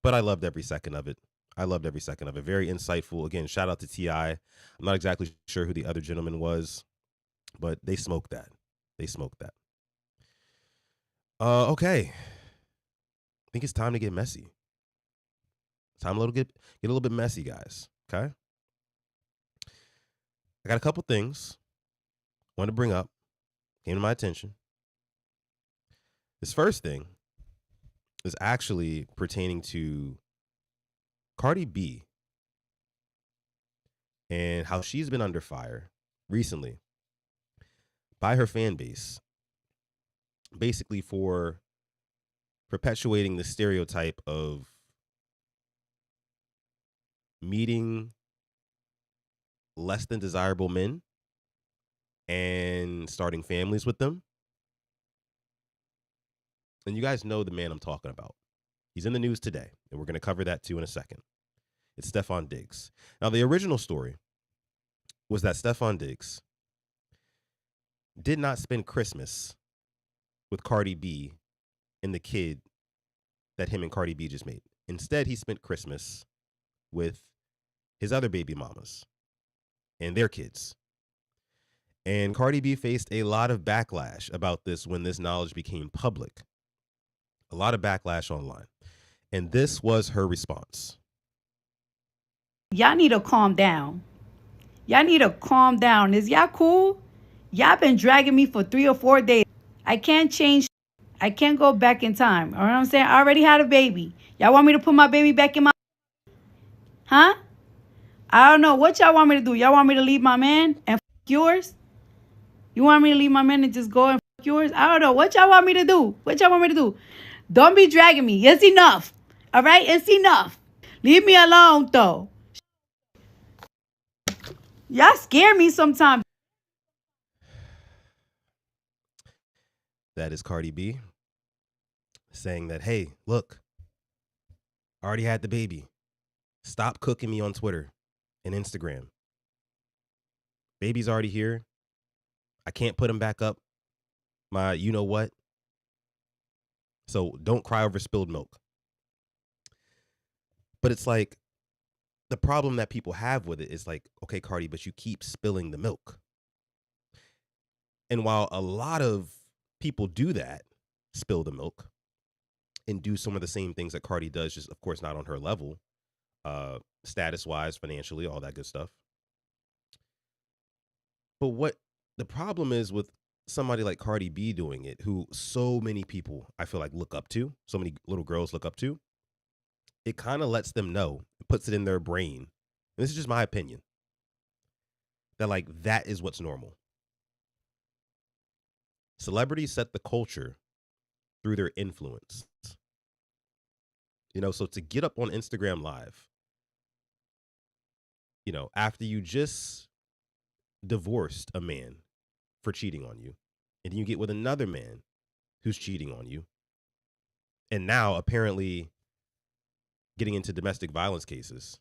but I loved every second of it. I loved every second of it. Very insightful. Again, shout out to T.I. I'm not exactly sure who the other gentleman was, but they smoked that. They smoked that. Okay. I think it's time to get messy. Time a get a little bit messy, guys. Okay. I got a couple things I want to bring up. Came to my attention. This first thing is actually pertaining to Cardi B and how she's been under fire recently by her fan base, basically for perpetuating the stereotype of meeting less than desirable men and starting families with them. And you guys know the man I'm talking about. He's in the news today, and we're going to cover that too in a second. It's Stefon Diggs. Now, the original story was that Stefon Diggs did not spend Christmas with Cardi B and the kid that him and Cardi B just made. Instead, he spent Christmas with his other baby mamas and their kids. And Cardi B faced a lot of backlash about this when this knowledge became public. A lot of backlash online. And this was her response. Y'all need to calm down. Y'all need to calm down. Is y'all cool? Y'all been dragging me for 3 or 4 days. I can't change. I can't go back in time. You know what I'm saying? I already had a baby. Y'all want me to put my baby back in my... Huh? I don't know. What y'all want me to do? Y'all want me to leave my man and fuck yours? You want me to leave my man and just go and fuck yours? I don't know. What y'all want me to do? What y'all want me to do? Don't be dragging me. It's enough. All right? It's enough. Leave me alone, though. Y'all scare me sometimes. That is Cardi B saying that, hey, look, I already had the baby. Stop cooking me on Twitter and Instagram. Baby's already here. I can't put him back up. My, you know what? So don't cry over spilled milk. But it's like, the problem that people have with it is like, okay, Cardi, but you keep spilling the milk. And while a lot of people do that, spill the milk, and do some of the same things that Cardi does, just of course not on her level, status-wise, financially, all that good stuff. But what the problem is with somebody like Cardi B doing it, who so many people I feel like look up to, so many little girls look up to, it kind of lets them know, puts it in their brain, and this is just my opinion, that like that is what's normal. Celebrities set the culture through their influence. You know, so to get up on Instagram Live, you know, after you just divorced a man for cheating on you, and you get with another man who's cheating on you, and now apparently getting into domestic violence cases,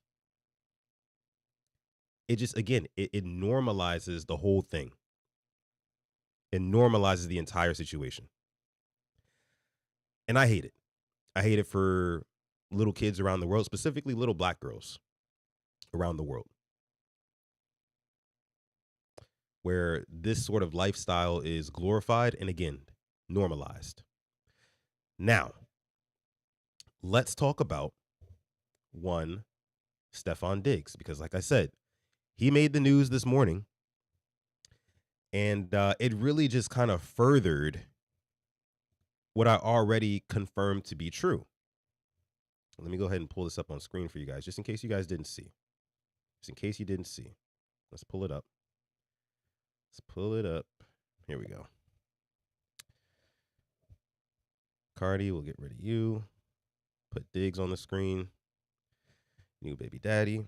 it just, again, it normalizes the whole thing. It normalizes the entire situation. And I hate it. I hate it for little kids around the world, specifically little black girls around the world, where this sort of lifestyle is glorified and, again, normalized. Now, let's talk about one Stefon Diggs, because like I said, he made the news this morning, and it really just kind of furthered what I already confirmed to be true. Let me go ahead and pull this up on screen for you guys, just in case you guys didn't see. Just in case you didn't see. Let's pull it up. Let's pull it up. Here we go. Cardi, we'll get rid of you. Put Diggs on the screen. New baby daddy.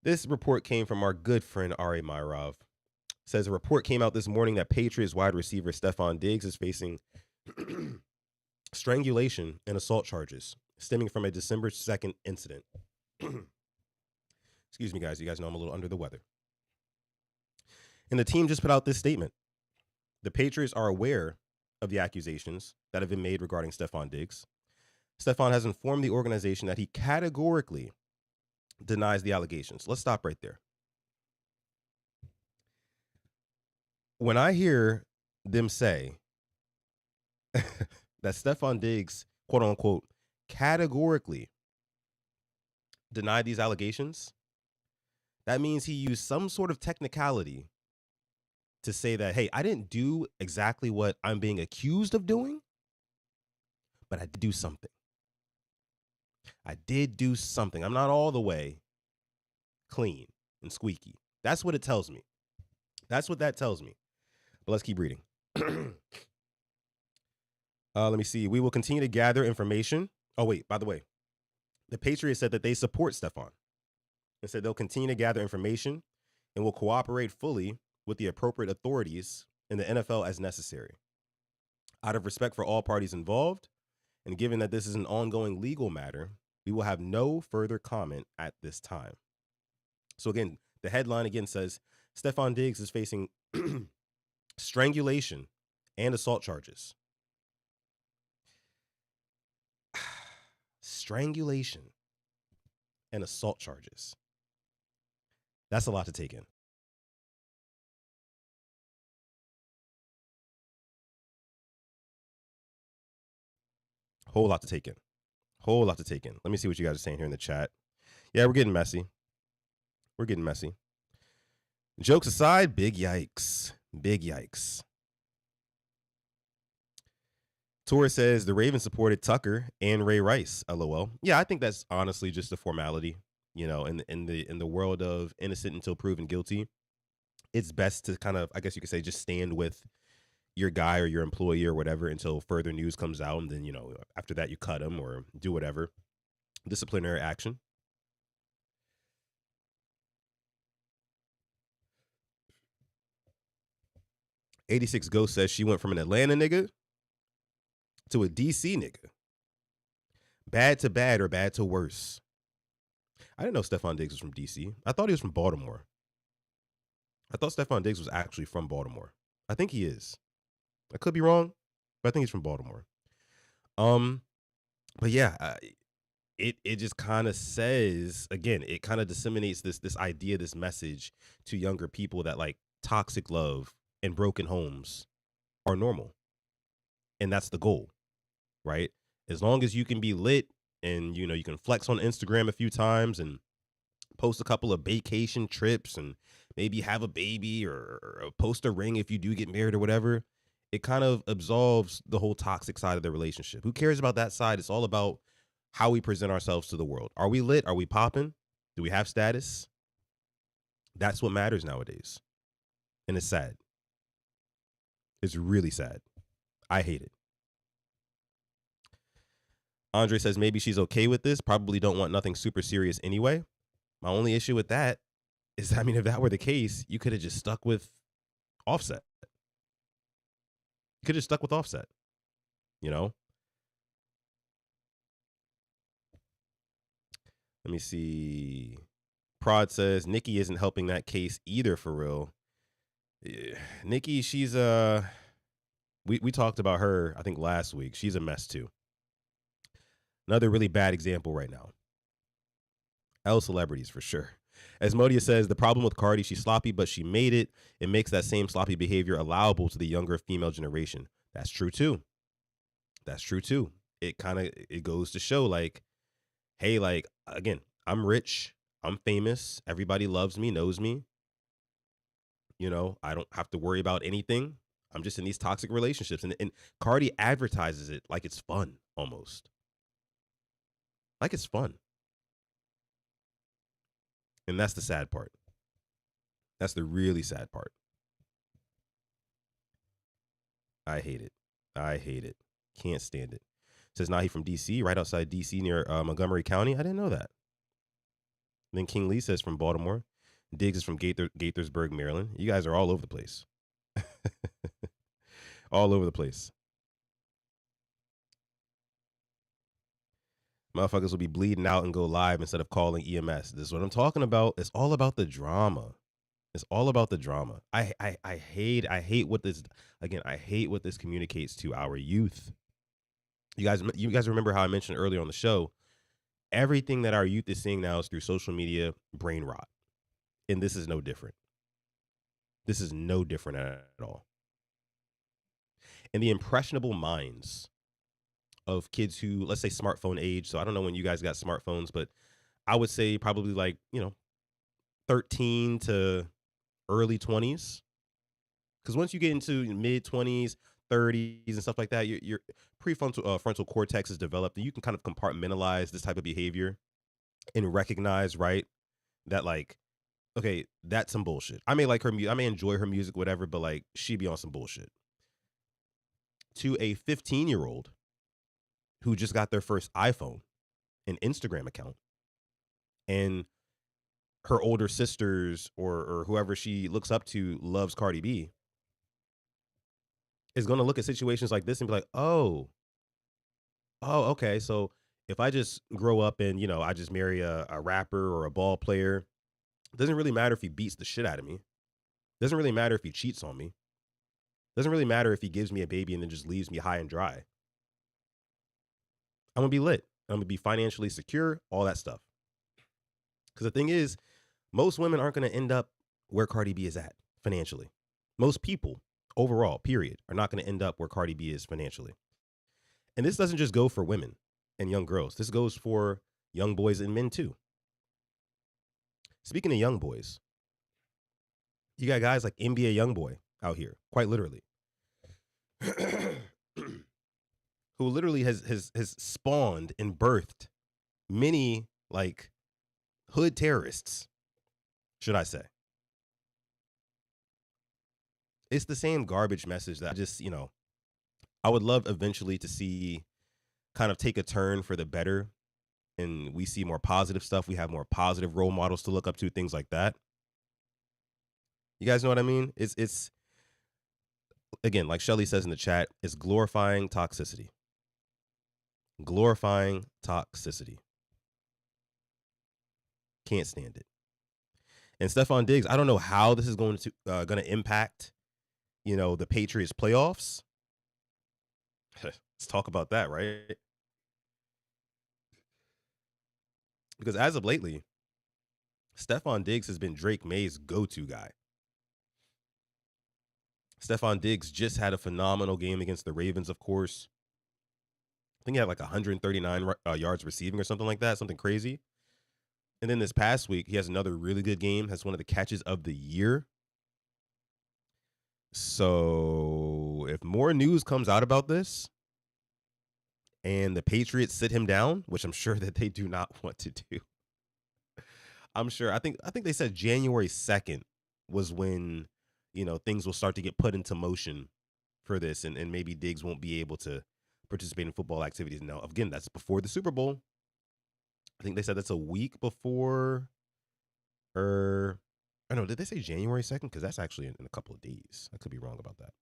This report came from our good friend Ari Myrov. Says a report came out this morning that Patriots wide receiver Stefon Diggs is facing strangulation and assault charges stemming from a December 2nd incident. Excuse me, guys. You guys know I'm a little under the weather. And the team just put out this statement. The Patriots are aware of the accusations that have been made regarding Stefon Diggs. Stefon has informed the organization that he categorically denies the allegations. Let's stop right there. When I hear them say that Stefon Diggs, quote unquote, categorically denied these allegations, that means he used some sort of technicality to say that, hey, I didn't do exactly what I'm being accused of doing, but I did do something. I did do something. I'm not all the way clean and squeaky. That's what it tells me. That's what that tells me. But let's keep reading. Let me see. We will continue to gather information. Oh, wait, by the way, the Patriots said that they support Stefon and said they'll continue to gather information and will cooperate fully with the appropriate authorities in the NFL as necessary. Out of respect for all parties involved, and given that this is an ongoing legal matter, we will have no further comment at this time. So again, the headline again says, Stefon Diggs is facing strangulation and assault charges. Strangulation and assault charges. That's a lot to take in. Whole lot to take in. Whole lot to take in. Let me see what you guys are saying here in the chat. Yeah, we're getting messy. We're getting messy. Jokes aside, big yikes. Big yikes. Tor says the Ravens supported Tucker and Ray Rice. LOL. Yeah, I think that's honestly just a formality. You know, in the world of innocent until proven guilty, it's best to kind of, I guess you could say, just stand with your guy or your employee or whatever until further news comes out, and then, you know, after that you cut him or do whatever. Disciplinary action. '86 Ghost says she went from an Atlanta nigga to a DC nigga. Bad to bad or bad to worse. I didn't know Stefon Diggs was from DC. I thought he was from Baltimore. I thought Stefon Diggs was actually from Baltimore. I think he is. I could be wrong, but I think he's from Baltimore. But yeah, it just kind of says, again, it kind of disseminates this idea, this message to younger people that like toxic love and broken homes are normal. And that's the goal, right? As long as you can be lit and, you know, you can flex on Instagram a few times and post a couple of vacation trips and maybe have a baby or post a ring if you do get married or whatever, it kind of absolves the whole toxic side of the relationship. Who cares about that side? It's all about how we present ourselves to the world. Are we lit? Are we popping? Do we have status? That's what matters nowadays. And it's sad. It's really sad. I hate it. Andre says maybe she's okay with this. Probably don't want nothing super serious anyway. My only issue with that is, I mean, if that were the case, you could have just stuck with Offset. You could have stuck with Offset, you know? Let me see. Prod says Nikki isn't helping that case either, for real. Yeah. Nikki, she's we talked about her, I think, last week. She's a mess too. Another really bad example right now. L celebrities for sure. As Modia says, the problem with Cardi, she's sloppy, but she made it. It makes that same sloppy behavior allowable to the younger female generation. That's true too. That's true too. It goes to show, like, hey, like, again, I'm rich, I'm famous, everybody loves me, knows me. You know, I don't have to worry about anything. I'm just in these toxic relationships. And Cardi advertises it like it's fun, almost. Like it's fun. And that's the sad part. That's the really sad part. I hate it. I hate it. Can't stand it. Says Nahi from D.C., right outside D.C. near Montgomery County. I didn't know that. And then King Lee says from Baltimore. Diggs is from Gaithersburg, Maryland. You guys are all over the place. All over the place. Motherfuckers will be bleeding out and go live instead of calling EMS. This is what I'm talking about. It's all about the drama. It's all about the drama. I hate what this, again, I hate what this communicates to our youth. You guys remember how I mentioned earlier on the show, everything that our youth is seeing now is through social media, brain rot. And this is no different. This is no different at all. And the impressionable minds of kids who, let's say, smartphone age. So I don't know when you guys got smartphones, but I would say probably like, 13 to early 20s. Because once you get into mid 20s, 30s, and stuff like that, your prefrontal frontal cortex is developed, and you can kind of compartmentalize this type of behavior and recognize, right, that like, okay, that's some bullshit. I may like her music, I may enjoy her music, whatever, but like she be on some bullshit. To a 15-year-old who just got their first iPhone, an Instagram account, and her older sisters or whoever she looks up to loves Cardi B, is going to look at situations like this and be like, okay. So if I just grow up and, I just marry a rapper or a ball player, it doesn't really matter if he beats the shit out of me. It doesn't really matter if he cheats on me. It doesn't really matter if he gives me a baby and then just leaves me high and dry. I'm going to be lit. I'm going to be financially secure, all that stuff. Because the thing is, most women aren't going to end up where Cardi B is at financially. Most people overall, period, are not going to end up where Cardi B is financially. And this doesn't just go for women and young girls. This goes for young boys and men too. Speaking of young boys, you got guys like NBA Youngboy out here, quite literally, who literally has spawned and birthed many like hood terrorists, should I say. It's the same garbage message that I just, I would love eventually to see kind of take a turn for the better, and we see more positive stuff. We have more positive role models to look up to, things like that. You guys know what I mean? It's again, like Shelly says in the chat, it's glorifying toxicity. Glorifying toxicity. Can't stand it. And Stefon Diggs, I don't know how this is going to impact, the Patriots playoffs. Let's talk about that, right? Because as of lately, Stefon Diggs has been Drake May's go-to guy. Stefon Diggs just had a phenomenal game against the Ravens, of course. I think he had like 139 yards receiving or something like that, something crazy. And then this past week, he has another really good game, has one of the catches of the year. So if more news comes out about this and the Patriots sit him down, which I'm sure that they do not want to do. I'm sure. I think they said January 2nd was when, things will start to get put into motion for this, and maybe Diggs won't be able to participate in football activities. Now, again, that's before the Super Bowl. I think they said that's a week before, or I don't know, did they say January 2nd? Because that's actually in a couple of days. I could be wrong about that.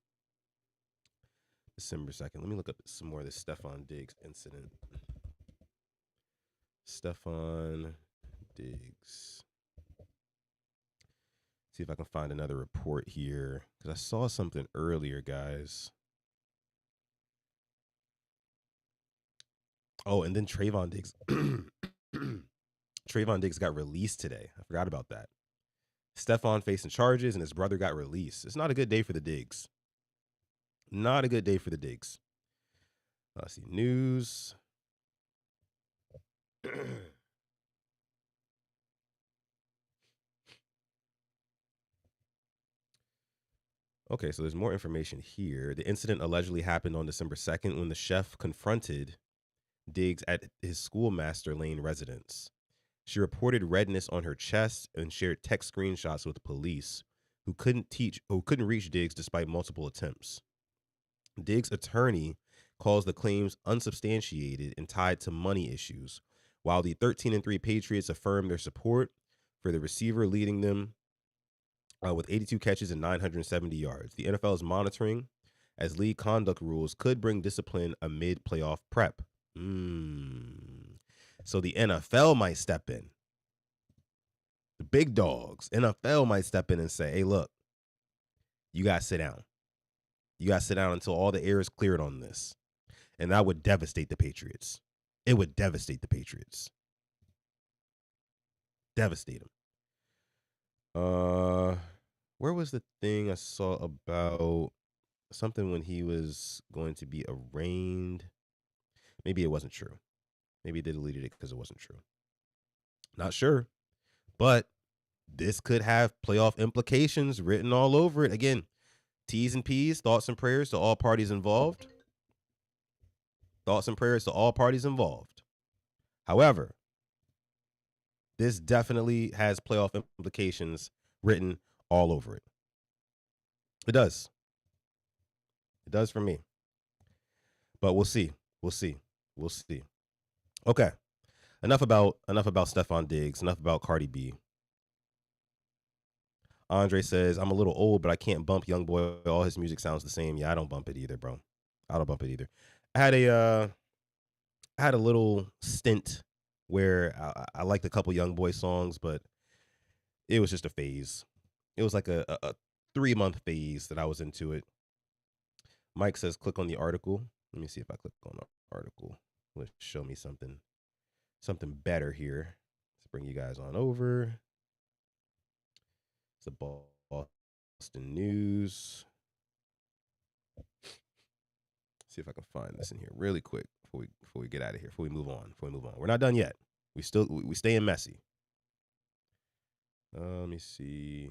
December 2nd. Let me look up some more of this Stefon Diggs incident. Stefon Diggs. See if I can find another report here, because I saw something earlier, guys. Oh, and then Trayvon Diggs. Trayvon Diggs got released today. I forgot about that. Stefon facing charges and his brother got released. It's not a good day for the Diggs. Not a good day for the Diggs. Let's see. News. Okay, so there's more information here. The incident allegedly happened on December 2nd when the chef confronted Diggs at his Schoolmaster Lane residence. She reported redness on her chest and shared text screenshots with police, who couldn't reach Diggs despite multiple attempts. Diggs' attorney calls the claims unsubstantiated and tied to money issues, while the 13-3 Patriots affirm their support for the receiver leading them with 82 catches and 970 yards. The NFL is monitoring, as league conduct rules could bring discipline amid playoff prep. So the NFL might step in. The big dogs, NFL might step in and say, hey, look, you got to sit down. You got to sit down until all the air is cleared on this. And that would devastate the Patriots. It would devastate the Patriots. Devastate them. Where was the thing I saw about something when he was going to be arraigned? Maybe it wasn't true. Maybe they deleted it because it wasn't true. Not sure. But this could have playoff implications written all over it. Again, T's and P's, thoughts and prayers to all parties involved. Thoughts and prayers to all parties involved. However, this definitely has playoff implications written all over it. It does. It does for me. But we'll see. We'll see. We'll see. Okay. Enough about Stefon Diggs. Enough about Cardi B. Andre says, I'm a little old, but I can't bump Youngboy. All his music sounds the same. Yeah, I don't bump it either, bro. I don't bump it either. I had a little stint where I liked a couple Youngboy songs, but it was just a phase. It was like a 3-month phase that I was into it. Mike says, click on the article. Let me see if I click on the article. Let's show me something better here. Let's bring you guys on over. It's the Boston News. See if I can find this in here really quick before we get out of here. Before we move on. We're not done yet. We stay in messy. Let me see.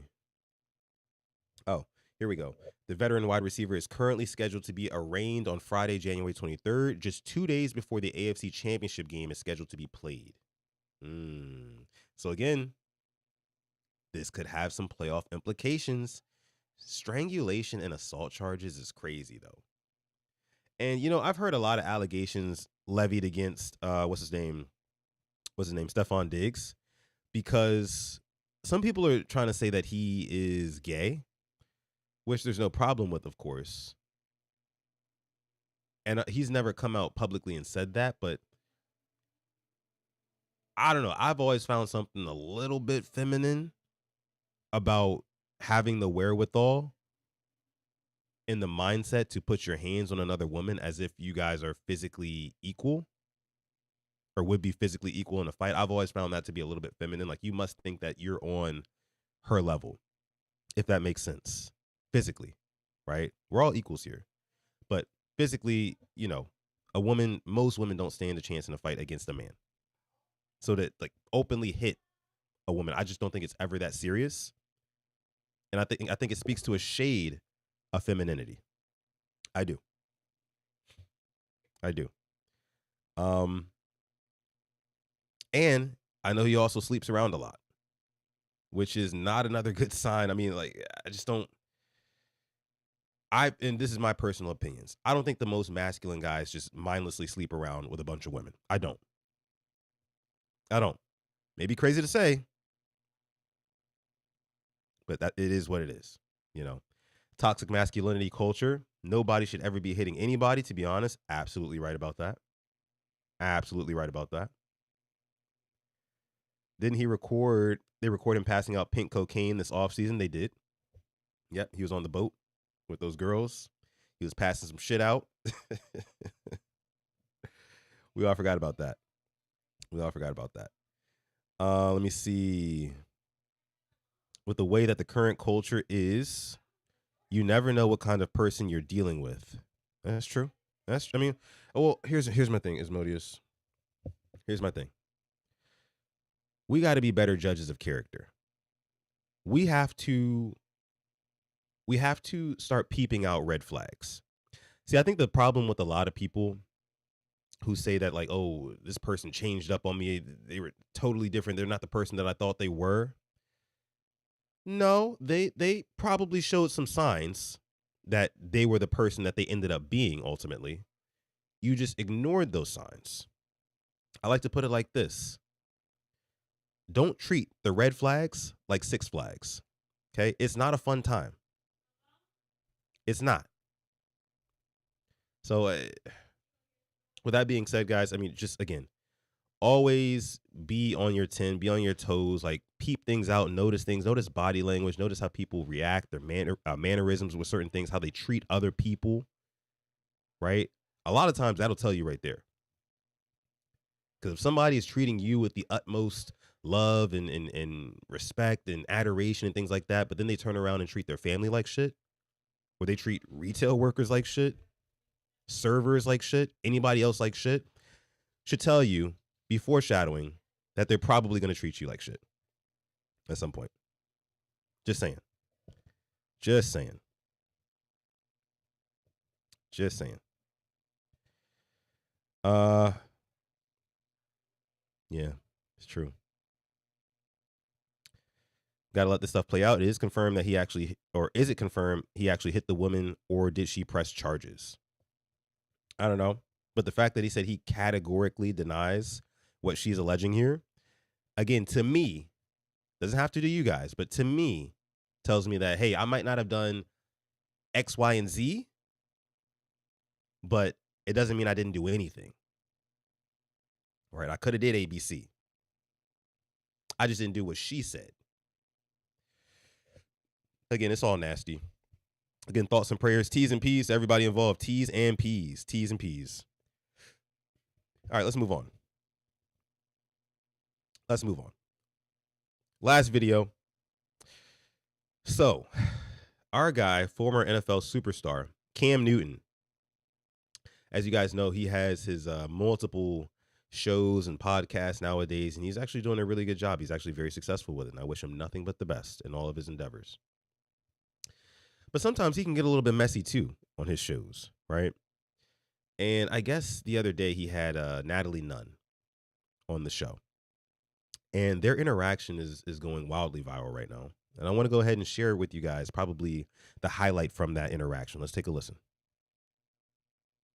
Oh, here we go. The veteran wide receiver is currently scheduled to be arraigned on Friday, January 23rd, just 2 days before the AFC Championship game is scheduled to be played. So again, this could have some playoff implications. Strangulation and assault charges is crazy, though. And, I've heard a lot of allegations levied against, what's his name, Stefon Diggs, because some people are trying to say that he is gay, which there's no problem with, of course. And he's never come out publicly and said that, but I don't know. I've always found something a little bit feminine about having the wherewithal in the mindset to put your hands on another woman as if you guys are physically equal or would be physically equal in a fight. I've always found that to be a little bit feminine. Like, you must think that you're on her level, if that makes sense. Physically, right? We're all equals here. But physically, most women don't stand a chance in a fight against a man. So to openly hit a woman, I just don't think it's ever that serious. And I think it speaks to a shade of femininity. I do. And I know he also sleeps around a lot, which is not another good sign. I mean, I just don't. And this is my personal opinions. I don't think the most masculine guys just mindlessly sleep around with a bunch of women. I don't. Maybe crazy to say, but that it is what it is. Toxic masculinity culture. Nobody should ever be hitting anybody, to be honest. Absolutely right about that. Didn't he record? They record him passing out pink cocaine this offseason. They did. Yep, he was on the boat with those girls. He was passing some shit out. We all forgot about that. Let me see. With the way that the current culture is, you never know what kind of person you're dealing with. That's true. Here's my thing, Asmodeus. Here's my thing. We got to be better judges of character. We have to start peeping out red flags. See, I think the problem with a lot of people who say that, oh, this person changed up on me, they were totally different, they're not the person that I thought they were. No, they probably showed some signs that they were the person that they ended up being ultimately. You just ignored those signs. I like to put it like this. Don't treat the red flags like Six Flags. Okay? It's not a fun time. It's not. So, with that being said, guys, just again, always be on your 10, be on your toes, peep things out, notice things, notice body language, notice how people react, their mannerisms with certain things, how they treat other people, right? A lot of times that'll tell you right there. Because if somebody is treating you with the utmost love and respect and adoration and things like that, but then they turn around and treat their family like shit, or they treat retail workers like shit, servers like shit, anybody else like shit, should tell you, be foreshadowing, that they're probably going to treat you like shit at some point. Just saying. Just saying. Just saying. Yeah, it's true. Gotta let this stuff play out. It is confirmed that he actually, or is it confirmed he actually hit the woman, or did she press charges? I don't know. But the fact that he said he categorically denies what she's alleging here, again, to me, doesn't have to do you guys, but to me, tells me that, hey, I might not have done X, Y, and Z, but it doesn't mean I didn't do anything. Right? I could have did ABC. I just didn't do what she said. Again, it's all nasty. Again, thoughts and prayers, T's and P's to everybody involved. T's and P's. T's and P's. All right, let's move on. Let's move on. Last video. So, our guy, former NFL superstar, Cam Newton. As you guys know, he has his multiple shows and podcasts nowadays, and he's actually doing a really good job. He's actually very successful with it, and I wish him nothing but the best in all of his endeavors. But sometimes he can get a little bit messy too on his shows, right? And I guess the other day he had Natalie Nunn on the show. And their interaction is going wildly viral right now. And I want to go ahead and share with you guys probably the highlight from that interaction. Let's take a listen.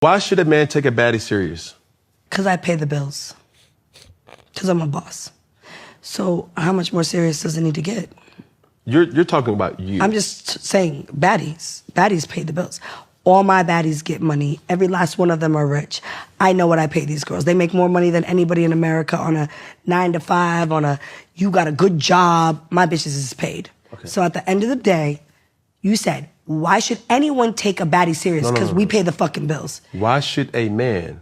Why should a man take a baddie serious? Because I pay the bills. Because I'm a boss. So how much more serious does it need to get? You're talking about you. I'm just saying baddies. Baddies pay the bills. All my baddies get money. Every last one of them are rich. I know what I pay these girls. They make more money than anybody in America on a 9-to-5, on a you got a good job. My bitches is paid. Okay. So at the end of the day, you said, why should anyone take a baddie serious? Because we pay the fucking bills. Why should a man?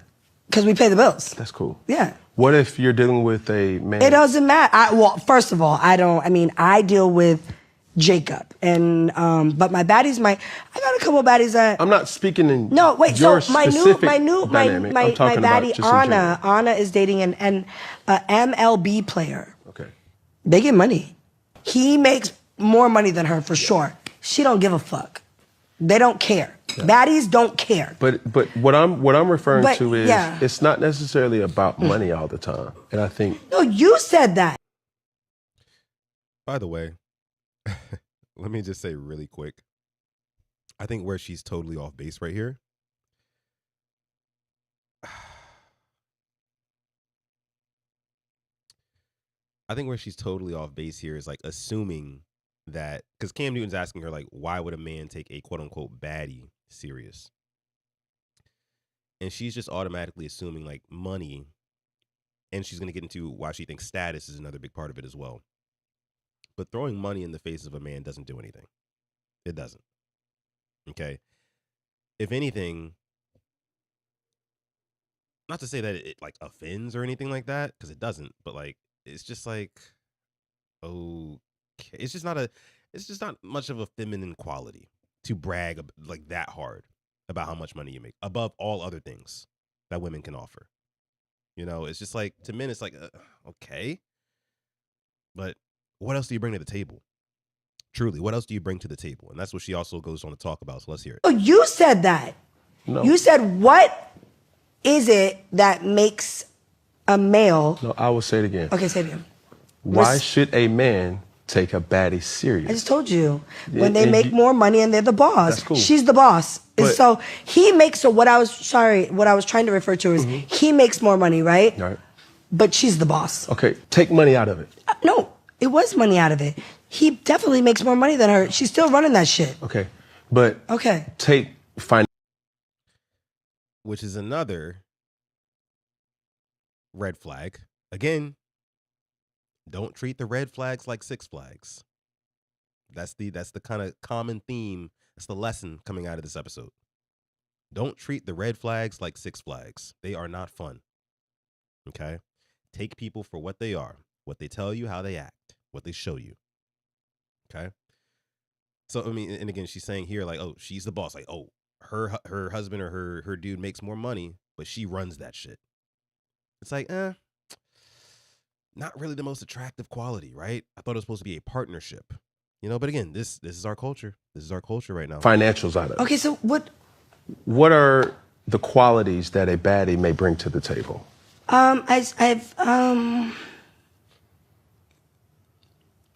Because we pay the bills. That's cool. Yeah. What if you're dealing with a man? It doesn't matter. Well, first of all, I deal with Jacob, and but my baddies, I got a couple of baddies that I'm not speaking in no wait. your So my baddie Anna is dating an MLB player. Okay, they get money. He makes more money than her for sure. She don't give a fuck. They don't care. Yeah. Baddies don't care. But what I'm referring to is it's not necessarily about money all the time, and I think no, you said that. By the way, let me just say really quick. I think where she's totally off base right here. I think where she's totally off base here is like assuming that, because Cam Newton's asking her, like, why would a man take a quote unquote baddie serious? And she's just automatically assuming like money. And she's going to get into why she thinks status is another big part of it as well. But throwing money in the face of a man doesn't do anything. It doesn't. Okay. If anything, not to say that it like offends or anything like that, because it doesn't, but like, it's just like, okay. It's just not much of a feminine quality to brag like that hard about how much money you make above all other things that women can offer. You know, it's just like, to men, it's like, okay. But what else do you bring to the table? Truly, what else do you bring to the table? And that's what she also goes on to talk about. So let's hear it. Oh, you said that. No. You said, what is it that makes a male? No, I will say it again. Okay, say it again. Why should a man take a baddie serious? I just told you. When they make more money and they're the boss. That's cool. She's the boss. And so he makes, what I was trying to refer to is he makes more money, right? Right. But she's the boss. Okay, take money out of it. No, it was money out of it. He definitely makes more money than her. She's still running that shit. Okay, but take which is another red flag. Again, don't treat the red flags like Six Flags. That's the kind of common theme. That's the lesson coming out of this episode. Don't treat the red flags like Six Flags. They are not fun. Okay? Take people for what they are, what they tell you, how they act, what they show you. Okay? So, I mean, and again, she's saying here, like, oh, she's the boss. Like, oh, her husband or her dude makes more money, but she runs that shit. It's like, not really the most attractive quality, right? I thought it was supposed to be a partnership. You know, but again, this is our culture. This is our culture right now. Financials out of it. Okay, so what are the qualities that a baddie may bring to the table?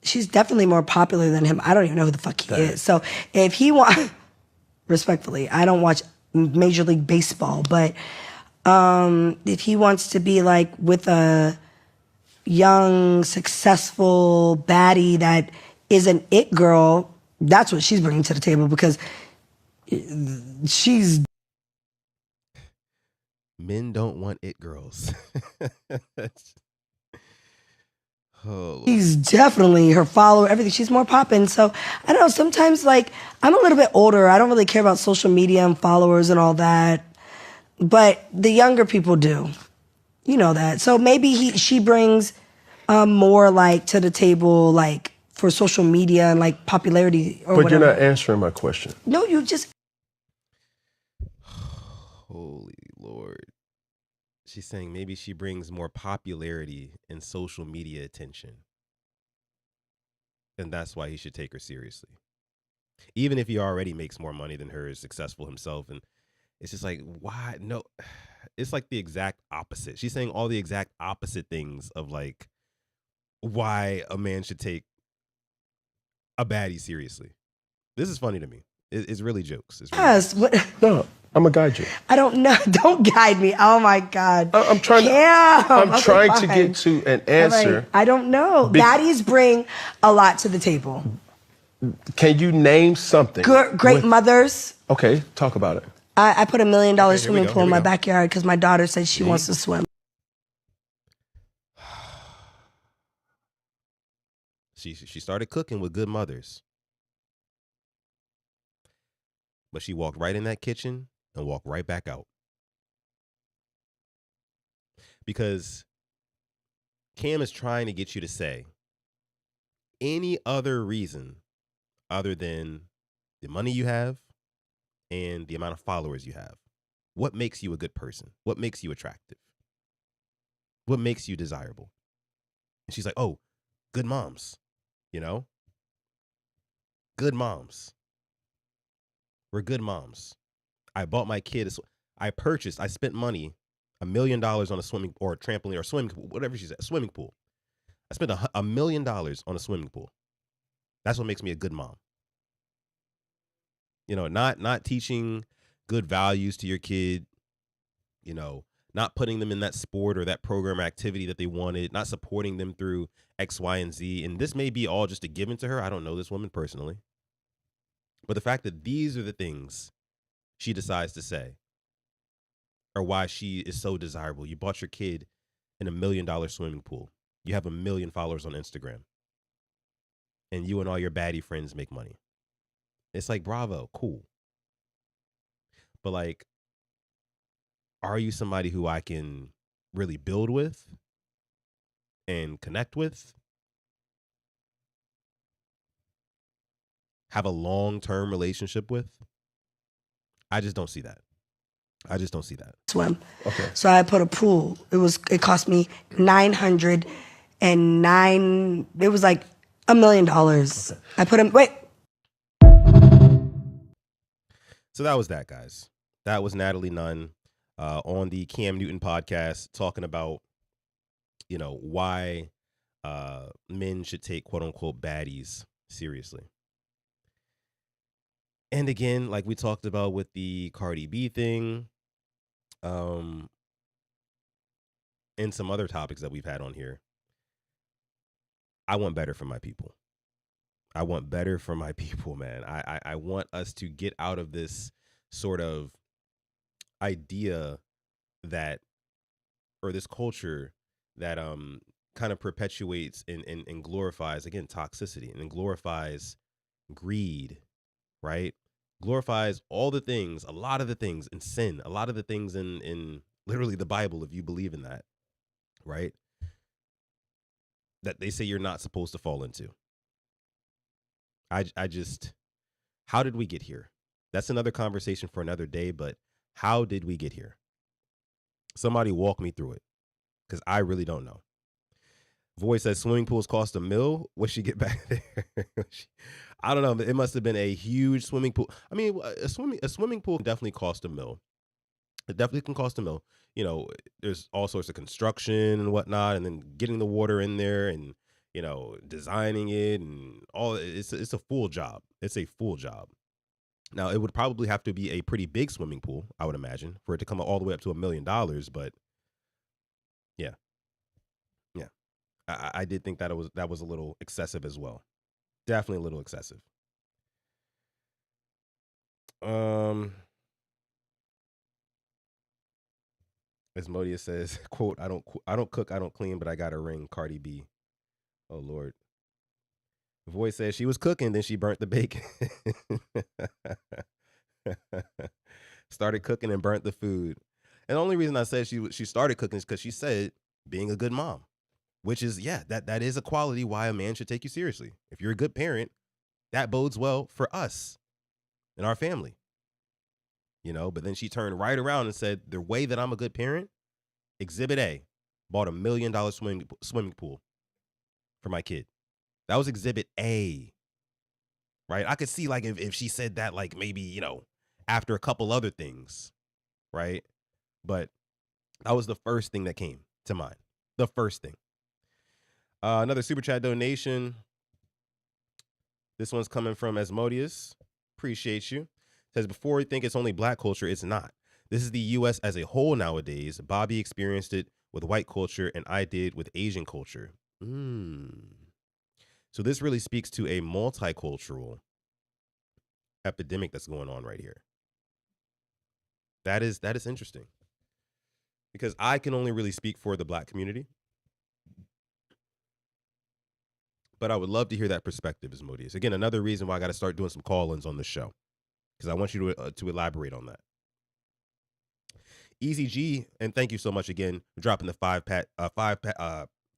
She's definitely more popular than him. I don't even know who the fuck he is. So if he want, respectfully, I don't watch Major League Baseball, but if he wants to be like with a young, successful baddie that is an it girl, that's what she's bringing to the table, because she's... Men don't want it girls. Oh, she's definitely her follower, everything. She's more popping. So I don't know, sometimes like I'm a little bit older. I don't really care about social media and followers and all that. But the younger people do. You know that. So maybe she brings more like to the table, like for social media and like popularity or but whatever. You're not answering my question. No, you just... Holy Lord. She's saying maybe she brings more popularity and social media attention. And that's why he should take her seriously. Even if he already makes more money than her, is successful himself. And it's just like, why? No, it's like the exact opposite. She's saying all the exact opposite things of like why a man should take a baddie seriously. This is funny to me. It's really jokes. It's really yes. jokes. What? No, I'm gonna guide you. I don't know. Don't guide me. Oh my God. I'm trying to. Yeah. I'm trying to get to an answer. Like, I don't know. Baddies bring a lot to the table. Can you name something? Great mothers. Okay, talk about it. I put $1 million swimming pool in my go. backyard because my daughter said she wants to swim. She started cooking with good mothers. But she walked right in that kitchen and walked right back out. Because Cam is trying to get you to say any other reason other than the money you have and the amount of followers you have. What makes you a good person? What makes you attractive? What makes you desirable? And she's like, oh, good moms, you know? Good moms. We're good moms. I bought my kid, I spent money, $1 million on a swimming or a trampoline or swimming pool, whatever she said, a swimming pool. I spent $1 million on a swimming pool. That's what makes me a good mom. You know, not teaching good values to your kid, you know, not putting them in that sport or that program or activity that they wanted, not supporting them through X, Y, and Z. And this may be all just a given to her. I don't know this woman personally. But the fact that these are the things she decides to say are why she is so desirable. You bought your kid in $1 million swimming pool. You have 1 million followers on Instagram. And you and all your baddie friends make money. It's like, bravo, cool. But like, are you somebody who I can really build with and connect with? Have a long-term relationship with? I just don't see that. I just don't see that. Swim. Okay. So I put a pool. It cost me $909. It was like $1 million. Okay. I put him. Wait. So that was that, guys. That was Natalie Nunn on the Cam Newton podcast talking about, you know, why men should take quote unquote baddies seriously. And again, like we talked about with the Cardi B thing, and some other topics that we've had on here, I want better for my people. I want better for my people, man. I want us to get out of this sort of idea that, or this culture that kind of perpetuates and glorifies, again, toxicity and glorifies greed, right? glorifies all the things, a lot of the things in sin, a lot of the things in literally the Bible, if you believe in that, right? That they say you're not supposed to fall into. I just, how did we get here? That's another conversation for another day, but how did we get here? Somebody walk me through it, because I really don't know. Voice says swimming pools cost $1 million. What she get back there? I don't know. It must have been a huge swimming pool. I mean, a swimming pool definitely cost $1 million. It definitely can cost $1 million. You know, there's all sorts of construction and whatnot, and then getting the water in there, and you know, designing it, and all. It's a full job. It's a full job. Now, it would probably have to be a pretty big swimming pool, I would imagine, for it to come all the way up to $1 million. But yeah, yeah, I did think that was a little excessive as well. Definitely a little excessive. As Modia says, quote, I don't cook, I don't clean, but I got a ring, Cardi B. Oh Lord. Voice says she was cooking, then she burnt the bacon. Started cooking and burnt the food. And the only reason I said she started cooking is because she said being a good mom, which is, yeah, that is a quality why a man should take you seriously. If you're a good parent, that bodes well for us and our family. You know, but then she turned right around and said, the way that I'm a good parent, Exhibit A, bought $1 million swimming pool for my kid. That was Exhibit A, right? I could see, like, if she said that, like, maybe, you know, after a couple other things, right? But that was the first thing that came to mind. The first thing. Another super chat donation. This one's coming from Asmodeus. Appreciate you. Says, before you think it's only black culture, it's not. This is the U.S. as a whole nowadays. Bobby experienced it with white culture, and I did with Asian culture. So this really speaks to a multicultural epidemic that's going on right here. That is interesting, because I can only really speak for the black community, but I would love to hear that perspective, Asmodeus. Again, another reason why I got to start doing some call-ins on this show, because I want you to elaborate on that. Easy G, and thank you so much again for dropping the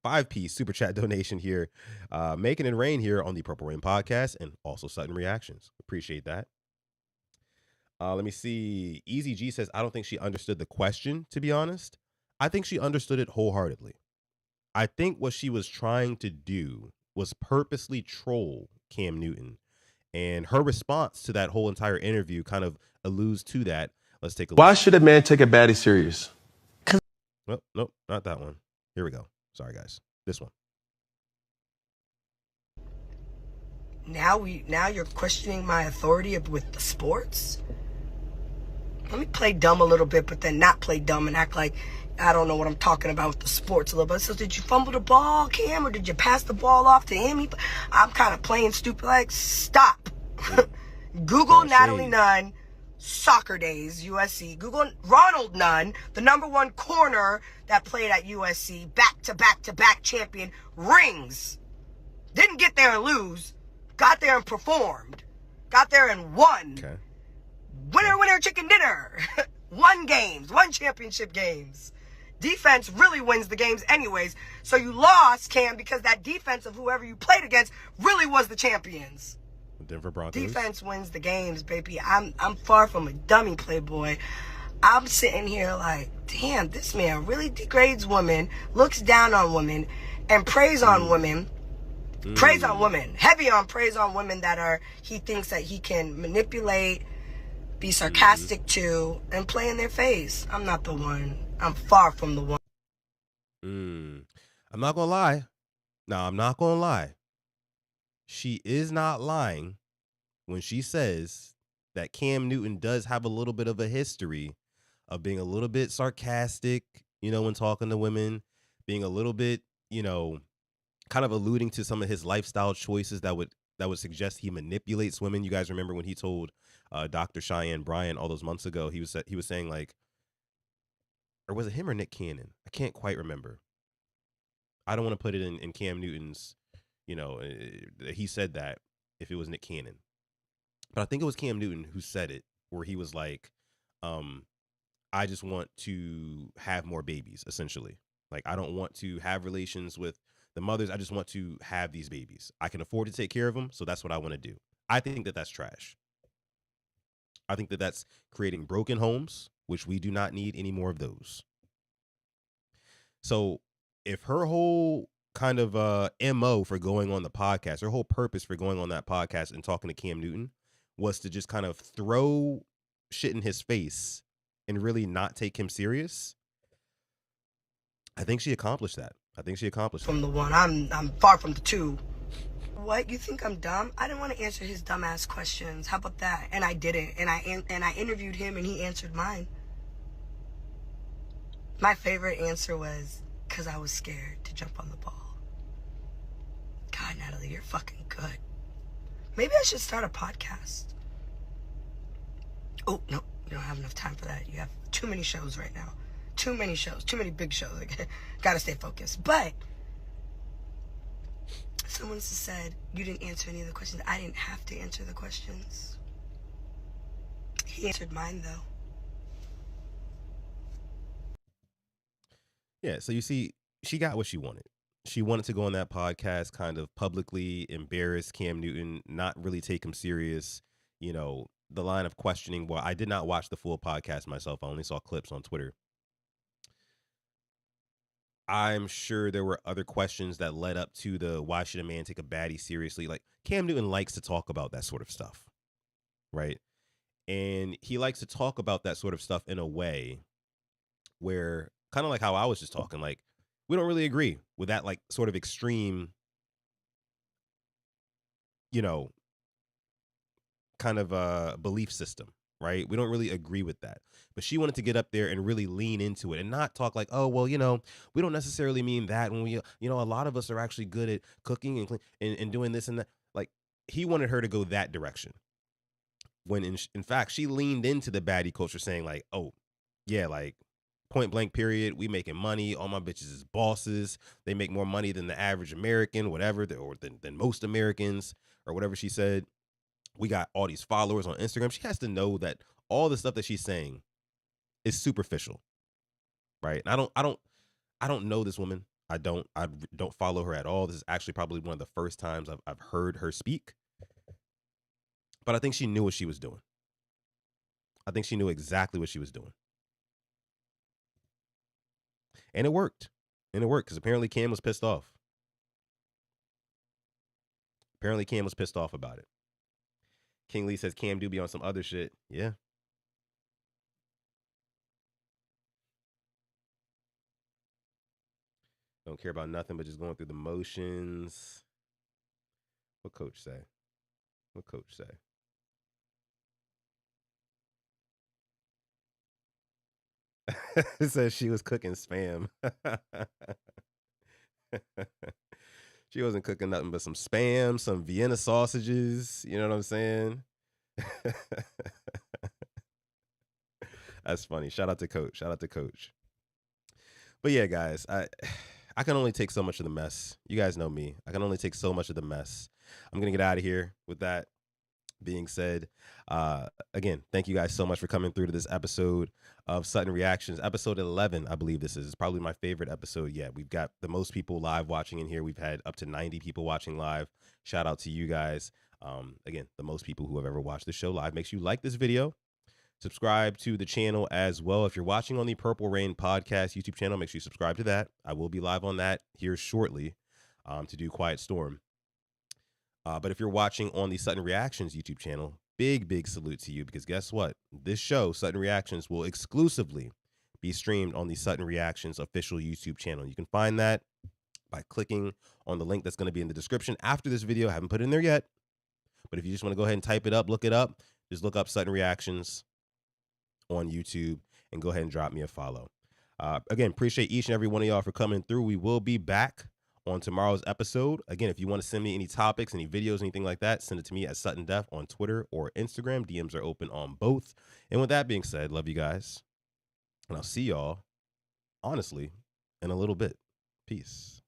5-piece super chat donation here, making it rain here on the Purple Rain podcast, and also Sutton Reactions. Appreciate that. Let me see. Easy G says, I don't think she understood the question, to be honest. I think she understood it wholeheartedly. I think what she was trying to do was purposely troll Cam Newton. And her response to that whole entire interview kind of alludes to that. Let's take a look. Why should a man take a baddie serious? Nope, not that one. Here we go. Sorry, guys. This one. Now you're questioning my authority with the sports? Let me play dumb a little bit, but then not play dumb and act like I don't know what I'm talking about with the sports a little bit. So did you fumble the ball, Cam, or did you pass the ball off to him? I'm kind of playing stupid. Like, stop. Google Natalie Nunn, soccer days, USC. Google Ronald Nunn, the #1 corner that played at USC, back-to-back champion, rings. Didn't get there and lose. Got there and performed. Got there and won. Okay. Winner, chicken dinner. Won championship games. Defense really wins the games anyways. So you lost, Cam, because that defense of whoever you played against really was the champions. Denver Broncos. Defense wins the games, baby. I'm far from a dummy, Playboy. I'm sitting here like, damn, this man really degrades women, looks down on women, and preys on women. Preys on women. Heavy on praise on women that he thinks that he can manipulate, be sarcastic to, and play in their face. I'm not the one. I'm far from the one. I'm not going to lie. No, I'm not going to lie. She is not lying when she says that Cam Newton does have a little bit of a history of being a little bit sarcastic, when talking to women, being a little bit, kind of alluding to some of his lifestyle choices that would suggest he manipulates women. You guys remember when he told Dr. Cheyenne Bryant all those months ago, he was saying, like, or was it him or Nick Cannon? I can't quite remember. I don't want to put it in Cam Newton's, he said that if it was Nick Cannon. but I think it was Cam Newton who said it, where he was like, I just want to have more babies, essentially. Like, I don't want to have relations with the mothers. I just want to have these babies. I can afford to take care of them, so that's what I want to do. I think that that's trash. I think that that's creating broken homes, which we do not need any more of those. So if her whole kind of MO for going on the podcast, her whole purpose for going on that podcast and talking to Cam Newton was to just kind of throw shit in his face and really not take him serious, I think she accomplished that. From the one, I'm far from the two. What, you think I'm dumb? I didn't want to answer his dumbass questions. How about that? And I didn't. And I interviewed him and he answered mine. My favorite answer was, because I was scared to jump on the ball. God, Natalie, you're fucking good. Maybe I should start a podcast. Oh, no, you don't have enough time for that. You have too many shows right now. Too many shows, too many big shows. Gotta stay focused. But someone said you didn't answer any of the questions. I didn't have to answer the questions. He answered mine, though. Yeah, so you see, she got what she wanted. She wanted to go on that podcast, kind of publicly embarrass Cam Newton, not really take him serious. You know, the line of questioning. Well, I did not watch the full podcast myself. I only saw clips on Twitter. I'm sure there were other questions that led up to the why should a man take a baddie seriously? Like, Cam Newton likes to talk about that sort of stuff, right? And he likes to talk about that sort of stuff in a way where, kind of like how I was just talking, like, we don't really agree with that, like, sort of extreme, you know, kind of belief system, right? We don't really agree with that. But she wanted to get up there and really lean into it and not talk like, oh, well, you know, we don't necessarily mean that when we, you know, a lot of us are actually good at cooking and doing this and that. Like, he wanted her to go that direction. When in fact, she leaned into the baddie culture saying like, oh, yeah, like, point blank period, we making money. All my bitches is bosses. They make more money than the average American, whatever, or than most Americans, or whatever she said. We got all these followers on Instagram. She has to know that all the stuff that she's saying is superficial, right? And I don't know this woman. I don't follow her at all. This is actually probably one of the first times I've heard her speak. But I think she knew what she was doing. I think she knew exactly what she was doing. And it worked. And it worked because apparently Cam was pissed off. Apparently Cam was pissed off about it. King Lee says Cam do be on some other shit. Yeah. Don't care about nothing but just going through the motions. What coach say? What coach say? It says she was cooking spam. She wasn't cooking nothing but some spam, some Vienna sausages. You know what I'm saying? That's funny. Shout out to Coach. Shout out to Coach. But yeah, guys, I can only take so much of the mess. You guys know me. I can only take so much of the mess. I'm going to get out of here with that being said. Again, thank you guys so much for coming through to this episode of Sutton Reactions. Episode 11, I believe this is. It's probably my favorite episode yet. We've got the most people live watching in here. We've had up to 90 people watching live. Shout out to you guys. Again, the most people who have ever watched the show live. Make sure you like this video. Subscribe to the channel as well. If you're watching on the Purple Rain Podcast YouTube channel, make sure you subscribe to that. I will be live on that here shortly to do Quiet Storm. But if you're watching on the Sutton Reactions YouTube channel, big salute to you, because guess what? This show, Sutton Reactions, will exclusively be streamed on the Sutton Reactions official YouTube channel. You can find that by clicking on the link that's going to be in the description after this video. I haven't put it in there yet. But if you just want to go ahead and type it up, look it up, just look up Sutton Reactions on YouTube and go ahead and drop me a follow. Again, appreciate each and every one of y'all for coming through. We will be back on tomorrow's episode. Again, if you want to send me any topics, any videos, anything like that, send it to me at Sutton Def on Twitter or Instagram. DMs are open on both. And with that being said, love you guys. And I'll see y'all, honestly, in a little bit. Peace.